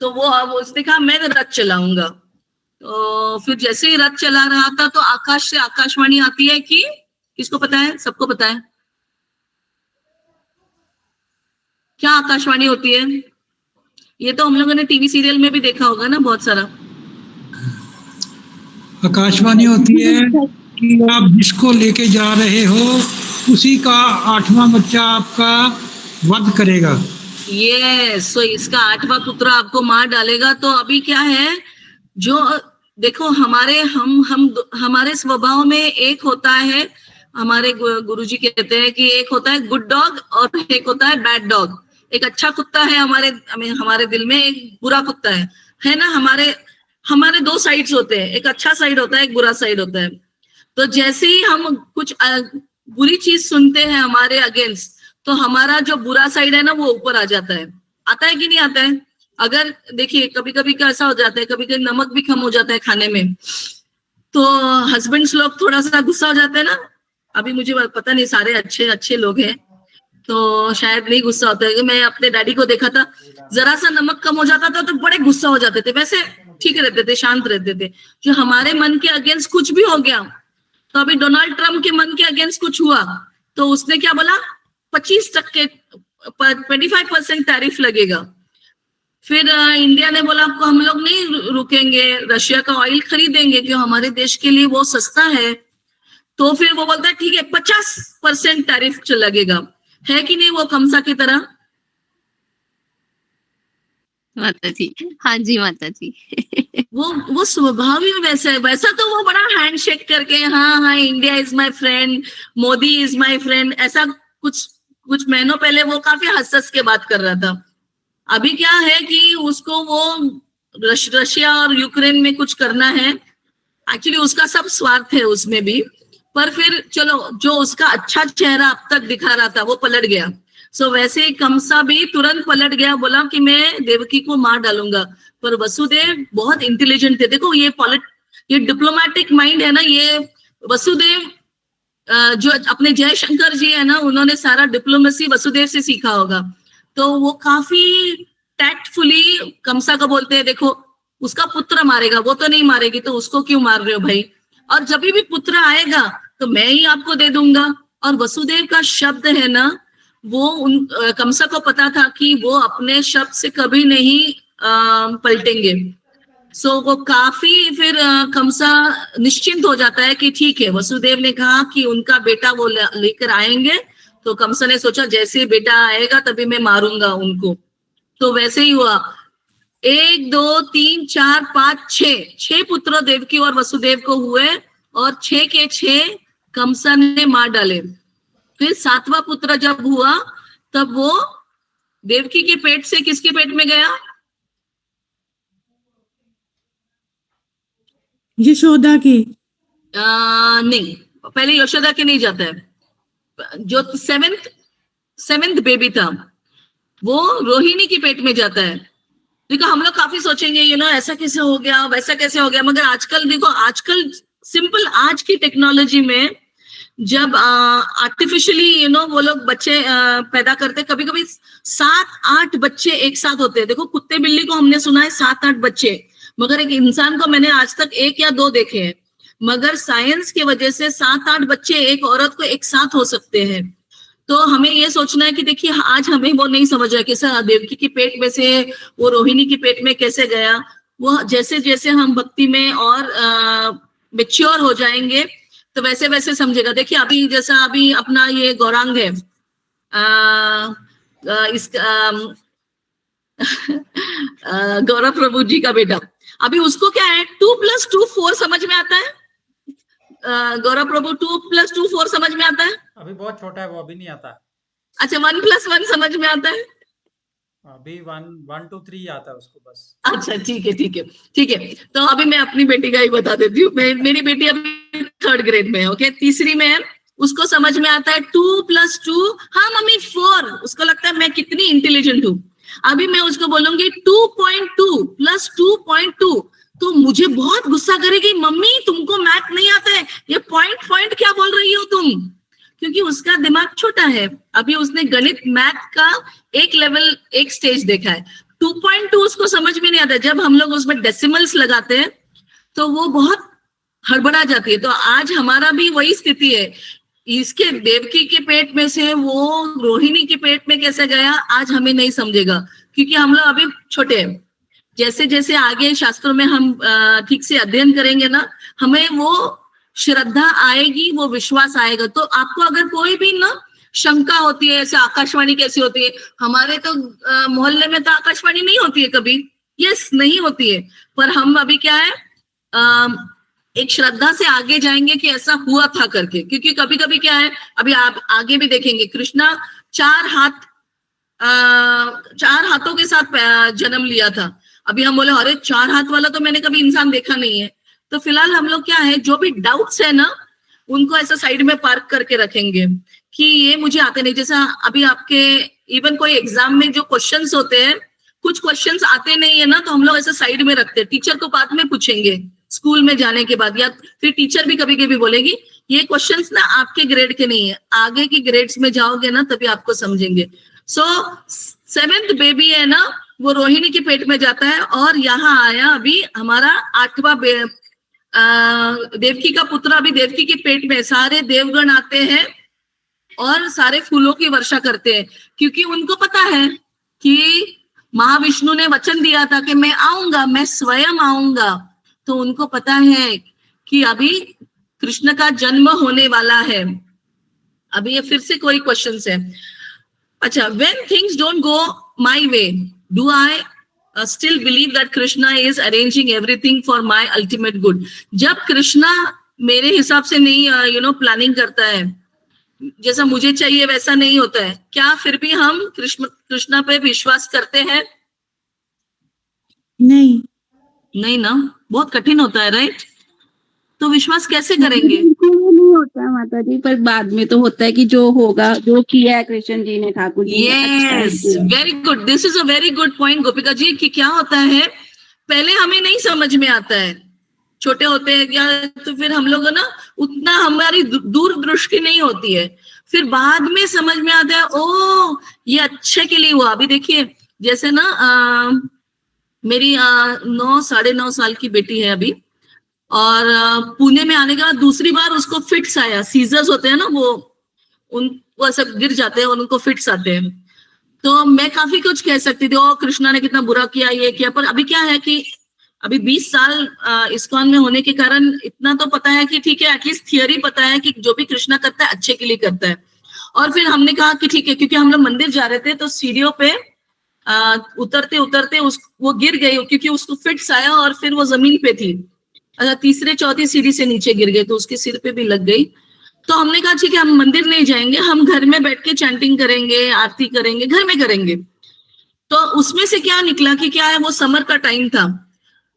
तो वो उसने कहा मैं रथ चलाऊंगा। तो फिर जैसे ही रथ चला रहा था तो आकाश से आकाशवाणी आती है कि, किसको पता है? सबको पता है क्या आकाशवाणी होती है? ये तो हम लोगों ने टीवी सीरियल में भी देखा होगा ना बहुत सारा। आकाशवाणी होती है कि आप जिसको लेके जा रहे हो उसी का 8वां बच्चा आपका वध करेगा। सो इसका 8वां पुत्र आपको मार डालेगा। तो अभी क्या है, जो देखो हमारे स्वभाव में एक होता है, हमारे गुरुजी कहते हैं कि एक होता है गुड डॉग और एक होता है बैड डॉग। एक अच्छा कुत्ता है हमारे दिल में, एक बुरा कुत्ता है ना। हमारे दो साइड्स होते हैं, एक अच्छा साइड होता है, एक बुरा साइड होता है। तो जैसे ही हम कुछ बुरी चीज सुनते हैं हमारे अगेंस्ट, तो हमारा जो बुरा साइड है ना वो ऊपर आ जाता है। आता है कि नहीं आता है? अगर देखिए कभी कभी कैसा हो जाता है, कभी कभी नमक भी कम हो जाता है खाने में, तो हस्बैंड्स लोग थोड़ा सा गुस्सा हो जाते हैं ना। अभी मुझे पता नहीं, सारे अच्छे लोग हैं तो शायद नहीं गुस्सा होता है। मैं अपने डैडी को देखा था, जरा सा नमक कम हो जाता था तो बड़े गुस्सा हो जाते थे, वैसे ठीक रहते थे, शांत रहते थे। जो हमारे मन के अगेंस्ट कुछ भी हो गया, तो अभी डोनाल्ड ट्रम्प के मन के अगेंस्ट कुछ हुआ तो उसने क्या बोला, 25% टैरिफ लगेगा। फिर इंडिया ने बोला आपको हम लोग नहीं रुकेंगे, रशिया का ऑयल खरीदेंगे क्यों, हमारे देश के लिए वो सस्ता है। तो फिर वो बोलता है ठीक है 50% टैरिफ लगेगा, है कि नहीं वो कमसा की तरह? माता जी, हाँ जी माता जी। वो स्वभाव ही वैसा है। वैसा तो वो बड़ा हैंडशेक करके हाँ हाँ India is my friend, Modi is my friend, ऐसा कुछ कुछ महीनों पहले वो काफी हंस के बात कर रहा था। अभी क्या है कि उसको वो रशिया और यूक्रेन में कुछ करना है। एक्चुअली उसका सब स्वार्थ है उसमें भी, पर फिर चलो जो उसका अच्छा चेहरा अब तक दिखा रहा था वो पलट गया। सो वैसे ही कंसा भी तुरंत पलट गया, बोला कि मैं देवकी को मार डालूंगा। पर वसुदेव बहुत इंटेलिजेंट थे। देखो ये डिप्लोमेटिक माइंड है ना, ये वसुदेव जो अपने जयशंकर जी है ना, उन्होंने सारा डिप्लोमेसी वसुदेव से सीखा होगा। तो वो काफी टैक्टफुली कंसा को बोलते हैं, देखो उसका पुत्र मारेगा, वो तो नहीं मारेगी, तो उसको क्यों मार रहे हो भाई, और जब भी पुत्र आएगा तो मैं ही आपको दे दूंगा। और वसुदेव का शब्द है ना, वो कंसा को पता था कि वो अपने शब्द से कभी नहीं पलटेंगे। सो वो काफी फिर कंसा निश्चिंत हो जाता है कि ठीक है, वसुदेव ने कहा कि उनका बेटा वो लेकर आएंगे, तो कंसा ने सोचा जैसे बेटा आएगा तभी मैं मारूंगा उनको। तो वैसे ही हुआ। 1 2 3 4 5 6 पुत्र देवकी और वसुदेव को हुए, और 6 के 6 कंसा ने मार डाले। फिर 7वां पुत्र जब हुआ तब वो देवकी के पेट से किसके पेट में गया? यशोदा की। नहीं, पहले यशोदा के नहीं जाता है। जो सेवेंथ बेबी था वो रोहिणी के पेट में जाता है। देखो हम लोग काफी सोचेंगे ऐसा कैसे हो गया, वैसा कैसे हो गया, मगर आजकल देखो, आजकल सिंपल आज की टेक्नोलॉजी में जब आर्टिफिशियली वो लोग बच्चे पैदा करते, कभी कभी 7-8 बच्चे एक साथ होते हैं। देखो कुत्ते बिल्ली को हमने सुना है 7-8 बच्चे, मगर एक इंसान को मैंने आज तक 1 या 2 देखे हैं। मगर साइंस की वजह से 7-8 बच्चे एक औरत को एक साथ हो सकते हैं। तो हमें ये सोचना है कि देखिए आज हमें वो नहीं समझ रहा कि सर देवकी के पेट में से वो रोहिणी के पेट में कैसे गया। वो जैसे जैसे हम भक्ति में और मैच्योर हो जाएंगे तो वैसे वैसे समझेगा। देखिए अभी जैसा अभी अपना ये गौरांग है, गौरव प्रभु जी का बेटा, अभी उसको क्या है 2 + 2 4 समझ में आता है। गौरव प्रभु 2 + 2 4 समझ में आता है? अभी बहुत छोटा है, वो अभी नहीं आता। अच्छा 1 + 1 समझ में आता है? अभी 1 2 3 आता है उसको बस। अच्छा ठीक है। तो अभी मैं अपनी बेटी का ही बता देती हूँ। मेरी बेटी अभी 3rd ग्रेड में है, ओके, तीसरी में है। उसको समझ में आता है 2 + 2, हाँ मम्मी 4। उसको लगता है मैं कितनी इंटेलिजेंट हूँ। अभी मैं उसको बोलूंगी 2.2 + 2.2 तो मुझे बहुत गुस्सा करेगी, मम्मी तुमको मैथ नहीं आता है, ये पॉइंट क्या बोल रही हो तुम, क्योंकि उसका दिमाग छोटा है। अभी उसने गणित मैथ का एक स्टेज देखा है। 2.2 उसको समझ में नहीं आता। जब हम लोग उसमें डेसिमल्स लगाते हैं तो वो बहुत हड़बड़ा जाती है। तो आज हमारा भी वही स्थिति है। इसके देवकी के पेट में से वो रोहिणी के पेट में कैसे गया आज हमें नहीं समझेगा, क्योंकि हम लोग अभी छोटे हैं। जैसे जैसे आगे शास्त्रों में हम ठीक से अध्ययन करेंगे ना, हमें वो श्रद्धा आएगी, वो विश्वास आएगा। तो आपको अगर कोई भी ना शंका होती है, ऐसे आकाशवाणी कैसी होती है, हमारे तो मोहल्ले में तो आकाशवाणी नहीं होती है कभी, यस नहीं होती है, पर हम अभी क्या है एक श्रद्धा से आगे जाएंगे कि ऐसा हुआ था करके। क्योंकि कभी कभी क्या है, अभी आप आगे भी देखेंगे, कृष्णा 4 हाथों के साथ जन्म लिया था। अभी हम बोले अरे 4 हाथ वाला तो मैंने कभी इंसान देखा नहीं है। तो फिलहाल हम लोग क्या है, जो भी डाउट्स है ना उनको ऐसा साइड में पार्क करके रखेंगे कि ये मुझे आते नहीं। जैसा अभी आपके इवन कोई एग्जाम में जो क्वेश्चंस होते हैं, कुछ क्वेश्चंस आते नहीं है ना, तो हम लोग ऐसे साइड में रखते हैं, टीचर को बाद में पूछेंगे स्कूल में जाने के बाद, या फिर टीचर भी कभी कभी बोलेगी ये क्वेश्चंस ना आपके ग्रेड के नहीं है, आगे की ग्रेड्स में जाओगे ना तभी आपको समझेंगे। सो 7th बेबी है ना, वो रोहिणी के पेट में जाता है, और यहाँ आया अभी हमारा 8वां देवकी का पुत्र अभी देवकी के पेट में। सारे देवगण आते हैं और सारे फूलों की वर्षा करते हैं, क्योंकि उनको पता है कि महाविष्णु ने वचन दिया था कि मैं आऊंगा, मैं स्वयं आऊंगा। तो उनको पता है कि अभी कृष्ण का जन्म होने वाला है। अभी ये फिर से कोई क्वेश्चन है। अच्छा, when things don't go my way, do I still believe that Krishna is arranging everything for my ultimate good. जब कृष्णा मेरे हिसाब से नहीं प्लानिंग करता है, जैसा मुझे चाहिए वैसा नहीं होता है, क्या फिर भी हम कृष्णा पे विश्वास करते हैं? नहीं ना, बहुत कठिन होता है, राइट? तो विश्वास कैसे करेंगे? नहीं होता है माता जी, पर बाद में तो होता है कि जो होगा, जो किया है कृष्ण जी ने, ठाकुर जी ने, yes, very good, this is a very good point गोपिका जी, कि क्या होता है पहले हमें नहीं समझ में आता है, छोटे होते हैं या तो फिर हम लोग ना उतना हमारी दूरदृष्टि नहीं होती है, फिर बाद में समझ में आता है ओ ये अच्छे के लिए हुआ। अभी देखिए जैसे ना मेरी 9-9.5 साल की बेटी है अभी, और पुणे में आने के बाद दूसरी बार उसको फिट्स आया, सीजर्स होते हैं ना वो ऐसा गिर जाते हैं और उनको फिट्स आते हैं। तो मैं काफी कुछ कह सकती थी, ओ कृष्णा ने कितना बुरा किया, ये किया, पर अभी क्या है कि अभी 20 साल इस्कॉन में होने के कारण इतना तो पता है कि ठीक है, एटलीस्ट थियरी पता है कि जो भी कृष्णा करता है अच्छे के लिए करता है। और फिर हमने कहा कि ठीक है, क्योंकि हम लोग मंदिर जा रहे थे तो सीढ़ियों पे उतरते उतरते वो गिर गई, क्योंकि उसको फिट्स आया और फिर वो जमीन पे थी, 3-4 सीढ़ी से नीचे गिर गए तो उसके सिर पे भी लग गई। तो हमने कहा ठीक है, हम मंदिर नहीं जाएंगे, हम घर में बैठ के चैंटिंग करेंगे, आरती करेंगे, घर में करेंगे। तो उसमें से क्या निकला कि क्या है, वो समर का टाइम था,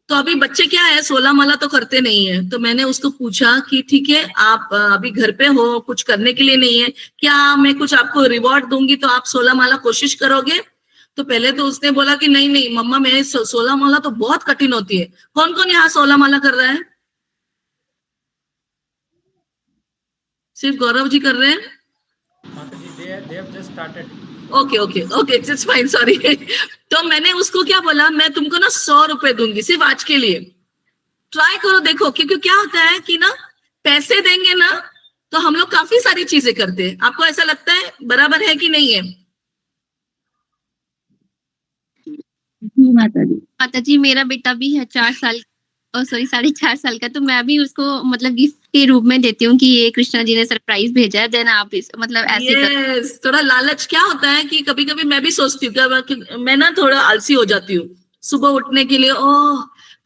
तो अभी बच्चे क्या है 16 माला तो करते नहीं है। तो मैंने उसको पूछा कि ठीक है, आप अभी घर पे हो, कुछ करने के लिए नहीं है, क्या मैं कुछ आपको रिवॉर्ड दूंगी तो आप 16 माला कोशिश करोगे? तो पहले तो उसने बोला कि नहीं नहीं मम्मा, मैं 16 माला तो बहुत कठिन होती है। कौन कौन यहाँ 16 माला कर रहा है? सिर्फ गौरव जी कर रहे हैं? they have just started. Okay, it's fine, sorry. तो मैंने उसको क्या बोला, मैं तुमको ना 100 रुपए दूंगी सिर्फ आज के लिए, ट्राई करो, देखो। क्योंकि क्या होता है कि ना पैसे देंगे ना तो हम लोग काफी सारी चीजें करते हैं। आपको ऐसा लगता है बराबर है कि नहीं है? माता जी मेरा बेटा भी है 4.5 साल का, तो मैं भी उसको मतलब गिफ्ट के रूप में देती हूँ कि ये कृष्णा जी ने सरप्राइज भेजा है, देन आप मतलब ऐसे थोड़ा लालच। क्या होता है कि कभी कभी मैं भी सोचती हूँ, मैं ना थोड़ा आलसी हो जाती हूँ सुबह उठने के लिए,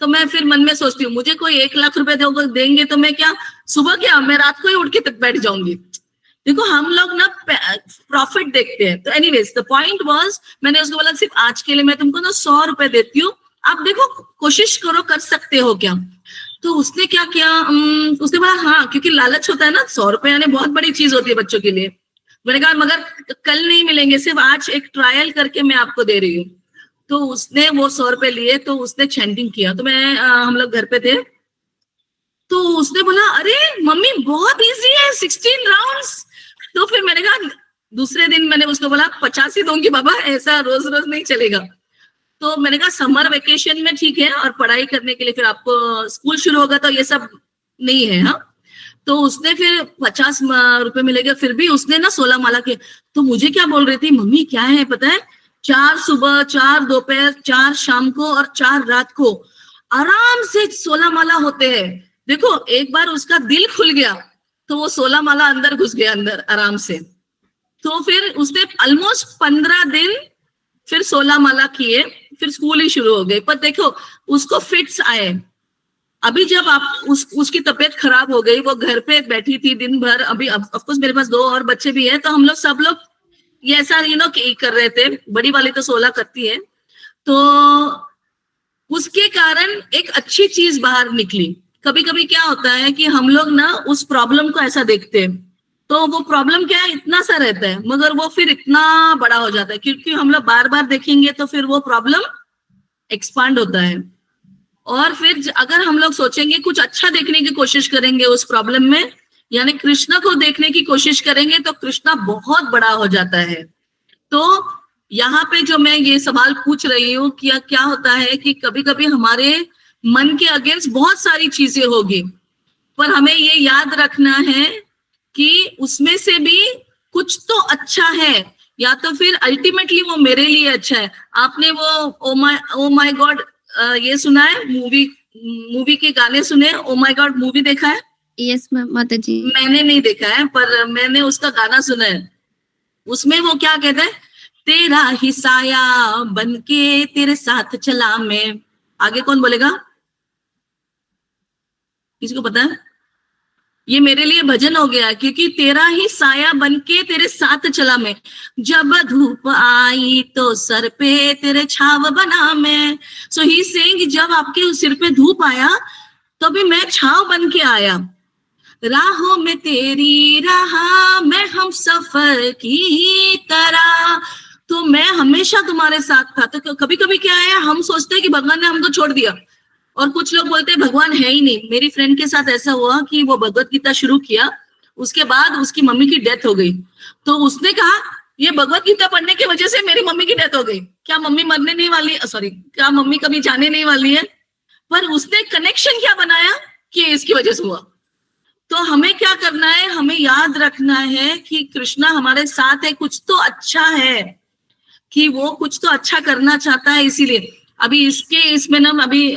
तो मैं फिर मन में सोचती हूँ मुझे कोई 1 लाख रुपए देंगे तो मैं क्या सुबह, क्या मैं रात को ही उठ के बैठ जाऊंगी। देखो हम लोग ना प्रॉफिट देखते हैं। तो एनीवेज द पॉइंट वाज, मैंने उसको बोला सिर्फ आज के लिए मैं तुमको ना 100 रुपए देती हूँ, आप देखो कोशिश करो, कर सकते हो क्या। तो उसने क्या किया, उसने बोला हाँ, क्योंकि लालच होता है ना, 100 रुपए यानी बहुत बड़ी चीज होती है बच्चों के लिए। मैंने कहा मगर कल नहीं मिलेंगे, सिर्फ आज एक ट्रायल करके मैं आपको दे रही हूँ। तो उसने वो 100 रुपए लिए, तो उसने चैंटिंग किया। तो मैं हम लोग घर पे थे, तो उसने बोला अरे मम्मी बहुत इजी है, 16 राउंड्स। तो फिर मैंने कहा, दूसरे दिन मैंने उसको बोला 50 ही दूंगी बाबा, ऐसा रोज रोज नहीं चलेगा। तो मैंने कहा समर वेकेशन में ठीक है, और पढ़ाई करने के लिए फिर आपको स्कूल शुरू होगा तो ये सब नहीं है। हाँ, तो उसने फिर 50 रुपए मिलेगा, फिर भी उसने ना 16 माला के। तो मुझे क्या बोल रही थी, मम्मी क्या है पता है, 4 सुबह, 4 दोपहर, 4 शाम को और 4 रात को आराम से 16 माला होते हैं। देखो एक बार उसका दिल खुल गया तो वो 16 माला अंदर घुस गया, अंदर आराम से। तो फिर उसने ऑलमोस्ट 15 दिन फिर 16 माला किए, फिर स्कूल ही शुरू हो गए। पर देखो उसको फिट्स आए। अभी जब आप उसकी तबीयत खराब हो गई, वो घर पे बैठी थी दिन भर। अभी ऑफकोर्स मेरे पास 2 और बच्चे भी हैं, तो हम लोग सब लोग ये ऐसा कर रहे थे। बड़ी वाली तो 16 करती है, तो उसके कारण एक अच्छी चीज बाहर निकली। कभी कभी क्या होता है कि हम लोग ना उस प्रॉब्लम को ऐसा देखते हैं, तो वो प्रॉब्लम क्या है, इतना सा रहता है, मगर वो फिर इतना बड़ा हो जाता है, क्योंकि हम लोग बार बार देखेंगे तो फिर वो प्रॉब्लम एक्सपांड होता है। और फिर अगर हम लोग सोचेंगे, कुछ अच्छा देखने की कोशिश करेंगे उस प्रॉब्लम में, यानी कृष्णा को देखने की कोशिश करेंगे, तो कृष्णा बहुत बड़ा हो जाता है। तो यहाँ पे जो मैं ये सवाल पूछ रही हूँ कि क्या होता है कि कभी कभी हमारे मन के अगेंस्ट बहुत सारी चीजें होगी, पर हमें ये याद रखना है कि उसमें से भी कुछ तो अच्छा है, या तो फिर अल्टीमेटली वो मेरे लिए अच्छा है। आपने वो ओ माय गॉड ये सुना है, मूवी के गाने सुने? ओ माय गॉड मूवी देखा है? यस माता जी। मैंने नहीं देखा है, पर मैंने उसका गाना सुना है। उसमें वो क्या कहता है तेरा ही साया बनके तेरे साथ चला मैं। आगे कौन बोलेगा, किसी को पता है? ये मेरे लिए भजन हो गया, क्योंकि तेरा ही साया बनके तेरे साथ चला मैं, जब धूप आई तो सर पे तेरे छाव बना मैं। सो ही सेइंग, जब आपके सिर पे धूप आया तो भी मैं छाव बन के आया। राहों में तेरी रहा मैं हम सफर की तरह, तो मैं हमेशा तुम्हारे साथ था। तो कभी कभी क्या है, हम सोचते हैं कि भगवान ने हमको छोड़ दिया, और कुछ लोग बोलते हैं भगवान है ही नहीं। मेरी फ्रेंड के साथ ऐसा हुआ कि वो भगवत गीता शुरू किया, उसके बाद उसकी मम्मी की डेथ हो गई, तो उसने कहा ये भगवत गीता पढ़ने की वजह से मेरी मम्मी की डेथ हो गई। क्या मम्मी मरने नहीं वाली, सॉरी, क्या मम्मी कभी जाने नहीं वाली है? पर उसने कनेक्शन क्या बनाया कि इसकी वजह से हुआ। तो हमें क्या करना है, हमें याद रखना है कि कृष्णा हमारे साथ है, कुछ तो अच्छा है, कि वो कुछ तो अच्छा करना चाहता है। इसीलिए अभी इसमें ना अभी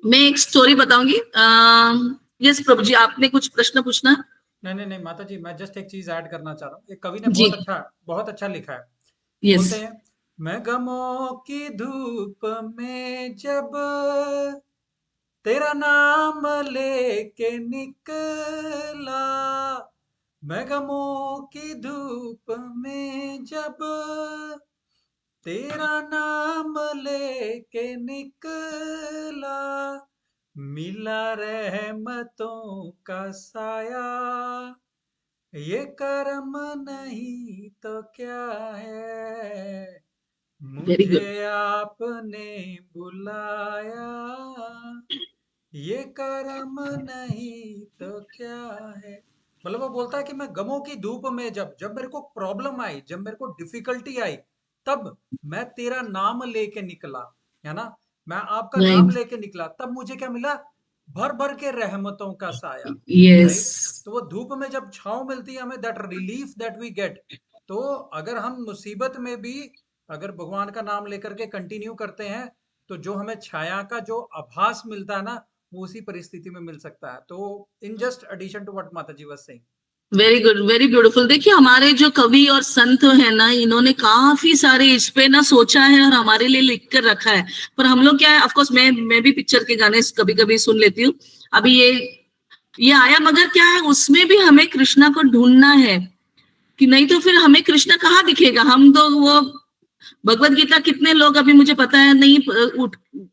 मैं एक स्टोरी बताऊंगी। यस प्रभु जी, आपने कुछ प्रश्न पूछना? नहीं माता जी, मैं जस्ट एक चीज ऐड करना चाह रहा हूँ। एक कवि ने जी। बहुत अच्छा लिखा है। यस। बोलते हैं, मैं गमों की धूप में जब तेरा नाम लेके निकला, मैं गमों की धूप में जब तेरा नाम लेके निकला, मिला रहमतों का साया, ये कर्म नहीं तो क्या है, वेरी गुड। मुझे आपने बुलाया, ये कर्म नहीं तो क्या है। मतलब वो बोलता है कि मैं गमों की धूप में जब जब मेरे को प्रॉब्लम आई, जब मेरे को डिफिकल्टी आई, तब मैं तेरा नाम लेके निकला, है ना, मैं आपका नाम राइट। लेके निकला, तब मुझे क्या मिला, भर भर के रहमतों का साया। यस। राइट। तो वो धूप में जब छांव मिलती है हमें, that relief that we get, तो अगर हम मुसीबत में भी अगर भगवान का नाम लेकर के कंटिन्यू करते हैं, तो जो हमें छाया का जो आभास मिलता है ना, वो उसी परिस्थिति में मिल सकता है। तो in just addition to what माता जी was saying. Very good, very beautiful. देखिए हमारे जो कवि और संत है ना, इन्होंने काफी सारे इस पे ना सोचा है और हमारे लिए लिख कर रखा है। पर हम लोग क्या है, ऑफ कोर्स मैं भी पिक्चर के गाने कभी कभी सुन लेती हूँ। अभी ये आया, मगर क्या है, उसमें भी हमें कृष्णा को ढूंढना है, कि नहीं तो फिर हमें कृष्णा कहाँ दिखेगा। हम तो वो भगवत गीता कितने लोग अभी मुझे पता है नहीं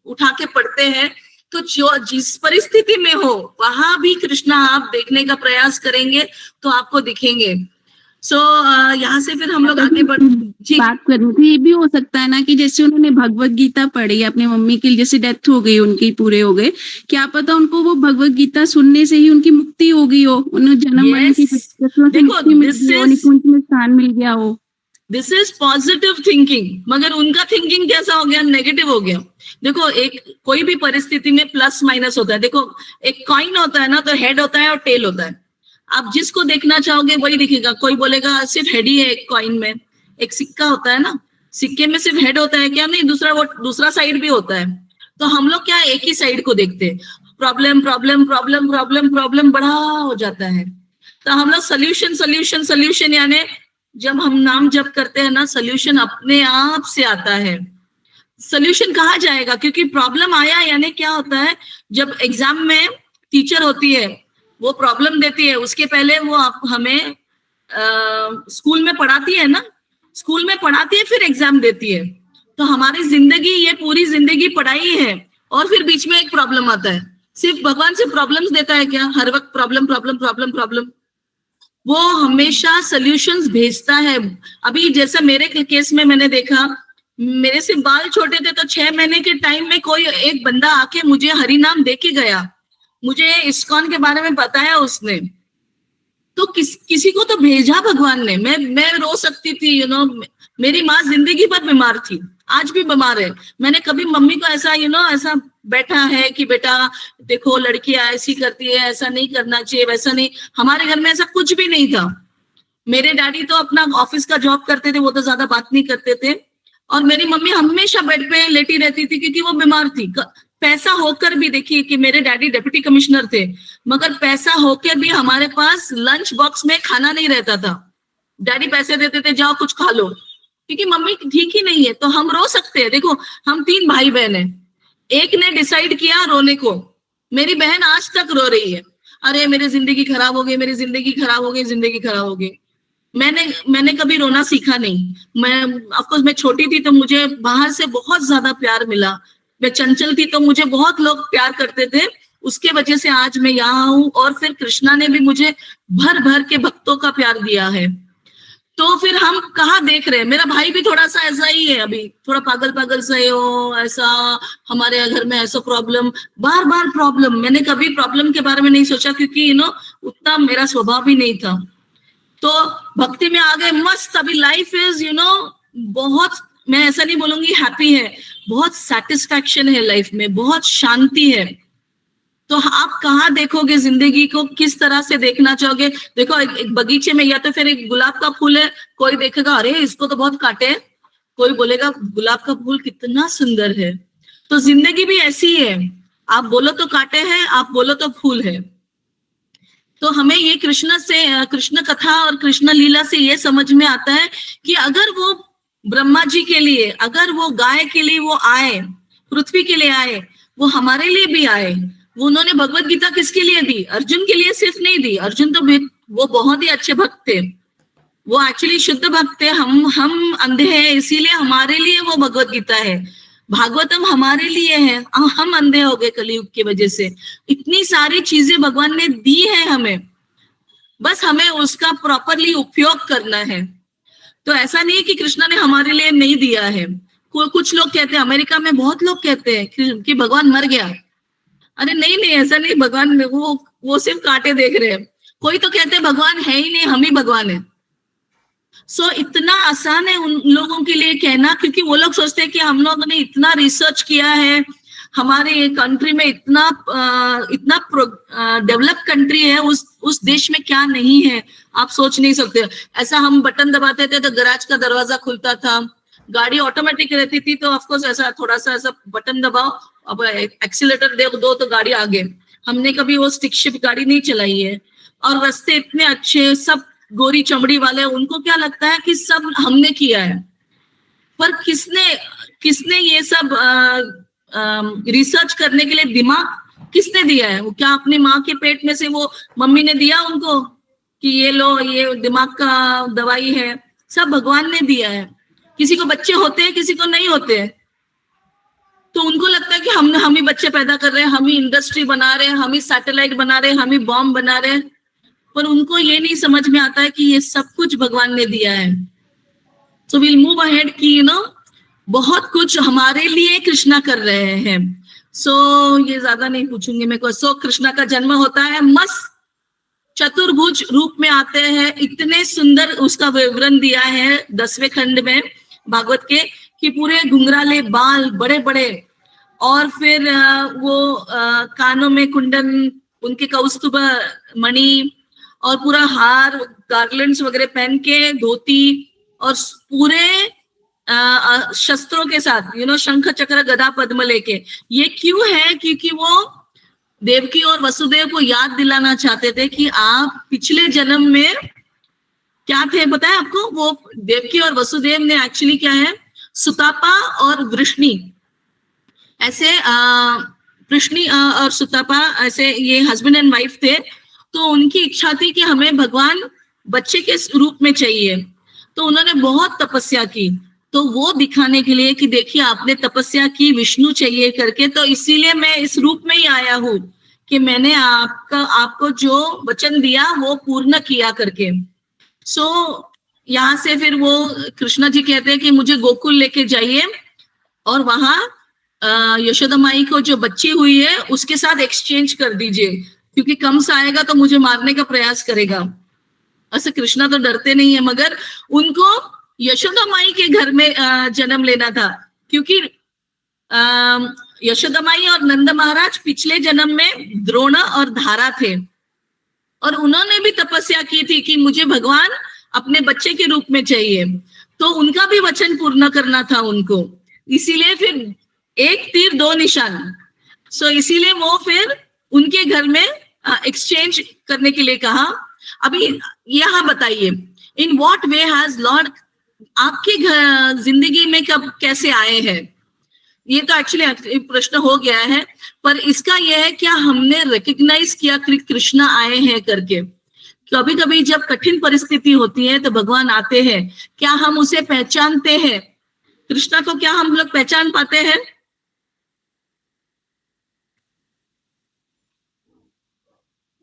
उठा के पढ़ते हैं। तो जो जिस परिस्थिति में हो वहां भी कृष्णा आप देखने का प्रयास करेंगे तो आपको दिखेंगे। सो यहाँ से फिर हम लोग आगे बढ़ जी। बात करनी थी, ये भी हो सकता है ना कि जैसे उन्होंने भगवत गीता पढ़ी, अपने मम्मी की जैसे डेथ हो गई, उनकी पूरे हो गए, क्या पता उनको वो भगवत गीता सुनने से ही उनकी मुक्ति हो गई हो, उन्हें जन्म मरण की मुक्ति मिल गई हो, निकुंज में स्थान मिल गया हो। दिस इज पॉजिटिव थिंकिंग, मगर उनका थिंकिंग कैसा हो गया, नेगेटिव हो गया। देखो एक कोई भी परिस्थिति में प्लस माइनस होता है। देखो एक कॉइन होता है ना, तो हेड होता है और टेल होता है। आप जिसको देखना चाहोगे वही दिखेगा। कोई बोलेगा सिर्फ हेड ही है एक कॉइन में। एक सिक्का होता है ना, सिक्के में सिर्फ हेड होता है क्या? नहीं, दूसरा साइड भी होता है। तो हम लोग क्या एक ही साइड को देखते हैं। Problem problem problem problem problem बड़ा हो जाता है। तो हम लोग सोल्यूशन सोल्यूशन सोल्यूशन, यानी जब हम नाम जप करते हैं ना, सोल्यूशन अपने आप से आता है। सोल्यूशन कहाँ जाएगा? क्योंकि प्रॉब्लम आया, यानी क्या होता है, जब एग्जाम में टीचर होती है, वो प्रॉब्लम देती है, उसके पहले वो हमें स्कूल में पढ़ाती है ना, स्कूल में पढ़ाती है फिर एग्जाम देती है। तो हमारी जिंदगी, ये पूरी जिंदगी पढ़ाई है, और फिर बीच में एक प्रॉब्लम आता है। सिर्फ भगवान से प्रॉब्लम्स देता है क्या? हर वक्त प्रॉब्लम प्रॉब्लम प्रॉब्लम प्रॉब्लम। वो हमेशा सॉल्यूशंस भेजता है। अभी जैसा मेरे केस में मैंने देखा, मेरे से बाल छोटे थे, तो 6 महीने के टाइम में कोई एक बंदा आके मुझे हरि नाम दे के गया, मुझे इस्कॉन के बारे में बताया उसने। तो किसी को तो भेजा भगवान ने। मैं रो सकती थी, मेरी माँ जिंदगी भर बीमार थी, आज भी बीमार है। मैंने कभी मम्मी को ऐसा ऐसा बैठा है कि बेटा देखो लड़कियां ऐसी करती है, ऐसा नहीं करना चाहिए, वैसा नहीं। हमारे घर में ऐसा कुछ भी नहीं था। मेरे डैडी तो अपना ऑफिस का जॉब करते थे, वो तो ज्यादा बात नहीं करते थे। और मेरी मम्मी हमेशा बेड पे लेटी रहती थी क्योंकि वो बीमार थी। पैसा होकर भी, देखिए कि मेरे डैडी डिप्टी कमिश्नर थे, मगर पैसा होकर भी हमारे पास लंच बॉक्स में खाना नहीं रहता था। डैडी पैसे देते थे, जाओ कुछ खा लो। क्योंकि मम्मी ठीक ही नहीं है, तो हम रो सकते हैं। देखो हम 3 भाई बहन हैं, एक ने डिसाइड किया रोने को, मेरी बहन आज तक रो रही है, अरे मेरी जिंदगी खराब हो गई, मेरी जिंदगी खराब हो गई, जिंदगी खराब हो गई। मैंने कभी रोना सीखा नहीं। मैं ऑफकोर्स मैं छोटी थी तो मुझे बाहर से बहुत ज्यादा प्यार मिला, मैं चंचल थी तो मुझे बहुत लोग प्यार करते थे, उसके वजह से आज मैं यहाँ हूँ। और फिर कृष्णा ने भी मुझे भर भर के भक्तों का प्यार दिया है। तो फिर हम कहाँ देख रहे हैं, मेरा भाई भी थोड़ा सा ऐसा ही है, अभी थोड़ा पागल पागल से हो, ऐसा हमारे घर में ऐसा प्रॉब्लम, बार बार प्रॉब्लम। मैंने कभी प्रॉब्लम के बारे में नहीं सोचा, क्योंकि उतना मेरा स्वभाव भी नहीं था। तो भक्ति में आ गए, मस्त। अभी लाइफ इज बहुत, मैं ऐसा नहीं बोलूंगी हैप्पी है, बहुत सेटिस्फैक्शन है लाइफ में, बहुत शांति है। तो आप कहाँ देखोगे जिंदगी को, किस तरह से देखना चाहोगे? देखो एक बगीचे में या तो फिर एक गुलाब का फूल है, कोई देखेगा अरे इसको तो बहुत काटे है, कोई बोलेगा गुलाब का फूल कितना सुंदर है। तो जिंदगी भी ऐसी है, आप बोलो तो काटे हैं, आप बोलो तो फूल है। तो हमें ये कृष्ण कथा और कृष्ण लीला से ये समझ में आता है कि अगर वो ब्रह्मा जी के लिए, अगर वो गाय के लिए वो आए, पृथ्वी के लिए आए, वो हमारे लिए भी आए। वो उन्होंने भगवत गीता किसके लिए दी? अर्जुन के लिए सिर्फ नहीं दी। अर्जुन तो वो बहुत ही अच्छे भक्त थे, वो एक्चुअली शुद्ध भक्त थे। हम अंधे हैं, इसीलिए हमारे लिए वो भगवत गीता है। भागवतम हमारे लिए है, हम अंधे हो गए कलयुग की वजह से। इतनी सारी चीजें भगवान ने दी है हमें, बस हमें उसका प्रॉपरली उपयोग करना है। तो ऐसा नहीं है कि कृष्णा ने हमारे लिए नहीं दिया है। कुछ लोग कहते हैं, अमेरिका में बहुत लोग कहते हैं कि भगवान मर गया। अरे नहीं, ऐसा नहीं, भगवान वो सिर्फ कांटे देख रहे हैं। कोई तो कहते हैं भगवान है ही नहीं, हम ही भगवान है। सो इतना आसान है उन लोगों के लिए कहना, क्योंकि वो लोग सोचते हैं कि हम लोगों ने इतना रिसर्च किया है, हमारे कंट्री में इतना डेवलप कंट्री है, उस देश में क्या नहीं है आप सोच नहीं सकते। ऐसा हम बटन दबाते थे तो गैराज का दरवाजा खुलता था, गाड़ी ऑटोमेटिक रहती थी तो ऑफकोर्स ऐसा थोड़ा सा ऐसा बटन दबाओ, अब एक्सीलेटर दो तो गाड़ी आगे। हमने कभी वो स्टिक शिफ्ट गाड़ी नहीं चलाई है। और रास्ते इतने अच्छे, सब गोरी चमड़ी वाले, उनको क्या लगता है कि सब हमने किया है। पर किसने ये सब रिसर्च करने के लिए दिमाग किसने दिया है? वो क्या अपनी माँ के पेट में से वो मम्मी ने दिया उनको कि ये लो, ये दिमाग का दवाई है? सब भगवान ने दिया है। किसी को बच्चे होते हैं, किसी को नहीं होते हैं, तो उनको लगता है कि हम ही बच्चे पैदा कर रहे हैं, हम ही इंडस्ट्री बना रहे हैं, हम ही सैटेलाइट बना रहे हैं, हम ही बॉम्ब बना रहे हैं। पर उनको ये नहीं समझ में आता है कि ये सब कुछ भगवान ने दिया है। सो विल मूव अहेड कि बहुत कुछ हमारे लिए कृष्णा कर रहे हैं। सो ये ज्यादा नहीं पूछूंगी मैं को। सो कृष्णा का जन्म होता है, मस्त चतुर्भुज रूप में आते हैं। इतने सुंदर उसका विवरण दिया है 10वें खंड में भागवत के, कि पूरे घुंघराले बाल बड़े बड़े, और फिर वो कानों में कुंडन, उनके कौस्तुभ मणि, और पूरा हार, गार्लैंड्स वगैरह पहन के, धोती, और पूरे शस्त्रों के साथ, शंख चक्र गदा पद्म लेके। ये क्यों है? क्योंकि वो देवकी और वसुदेव को याद दिलाना चाहते थे कि आप पिछले जन्म में क्या थे, पता है आपको? वो देवकी और वसुदेव ने एक्चुअली क्या है, सुतापा और वृष्णि, ऐसे वृष्णि और सुतापा ऐसे ये हस्बैंड एंड वाइफ थे। तो उनकी इच्छा थी कि हमें भगवान बच्चे के रूप में चाहिए, तो उन्होंने बहुत तपस्या की। तो वो दिखाने के लिए कि देखिए आपने तपस्या की, विष्णु चाहिए करके, तो इसीलिए मैं इस रूप में ही आया हूँ कि मैंने आपको जो वचन दिया वो पूर्ण किया करके। सो यहाँ से फिर वो कृष्णा जी कहते हैं कि मुझे गोकुल लेके जाइए, और वहां यशोदा माई को जो बच्ची हुई है उसके साथ एक्सचेंज कर दीजिए, क्योंकि कंस आएगा तो मुझे मारने का प्रयास करेगा। ऐसे कृष्णा तो डरते नहीं है, मगर उनको यशोदा माई के घर में जन्म लेना था, क्योंकि यशोदा माई और नंद महाराज पिछले जन्म में द्रोण और धारा थे, और उन्होंने भी तपस्या की थी कि मुझे भगवान अपने बच्चे के रूप में चाहिए। तो उनका भी वचन पूर्ण करना था उनको, इसीलिए फिर एक तीर दो निशान। सो इसीलिए वो फिर उनके घर में एक्सचेंज करने के लिए कहा। अभी यहाँ बताइए, in what way has Lord आपकी जिंदगी में कब कैसे आए हैं, ये तो एक्चुअली प्रश्न हो गया है। पर इसका यह है क्या हमने रिकग्नाइज किया कि कृष्ण आए हैं करके। कभी कभी जब कठिन परिस्थिति होती है तो भगवान आते हैं, क्या हम उसे पहचानते हैं? कृष्णा को क्या हम लोग पहचान पाते हैं?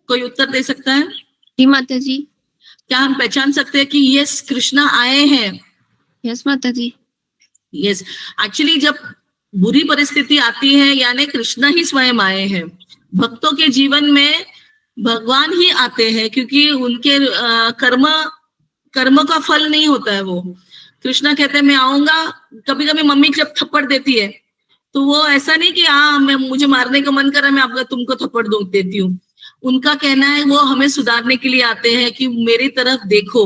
कोई उत्तर दे सकता है? जी माता जी। क्या हम पहचान सकते हैं कि यस कृष्णा आए हैं? यस माता जी। यस, एक्चुअली जब बुरी परिस्थिति आती है यानी कृष्ण ही स्वयं आए हैं। भक्तों के जीवन में भगवान ही आते हैं, क्योंकि उनके कर्म का फल नहीं होता है वो। कृष्णा कहते हैं मैं आऊंगा। कभी कभी मम्मी जब थप्पड़ देती है तो वो ऐसा नहीं कि हाँ मैं मुझे मारने का मन कर रहा है, मैं आपका तुमको थप्पड़ देती हूँ। उनका कहना है वो हमें सुधारने के लिए आते हैं कि मेरी तरफ देखो,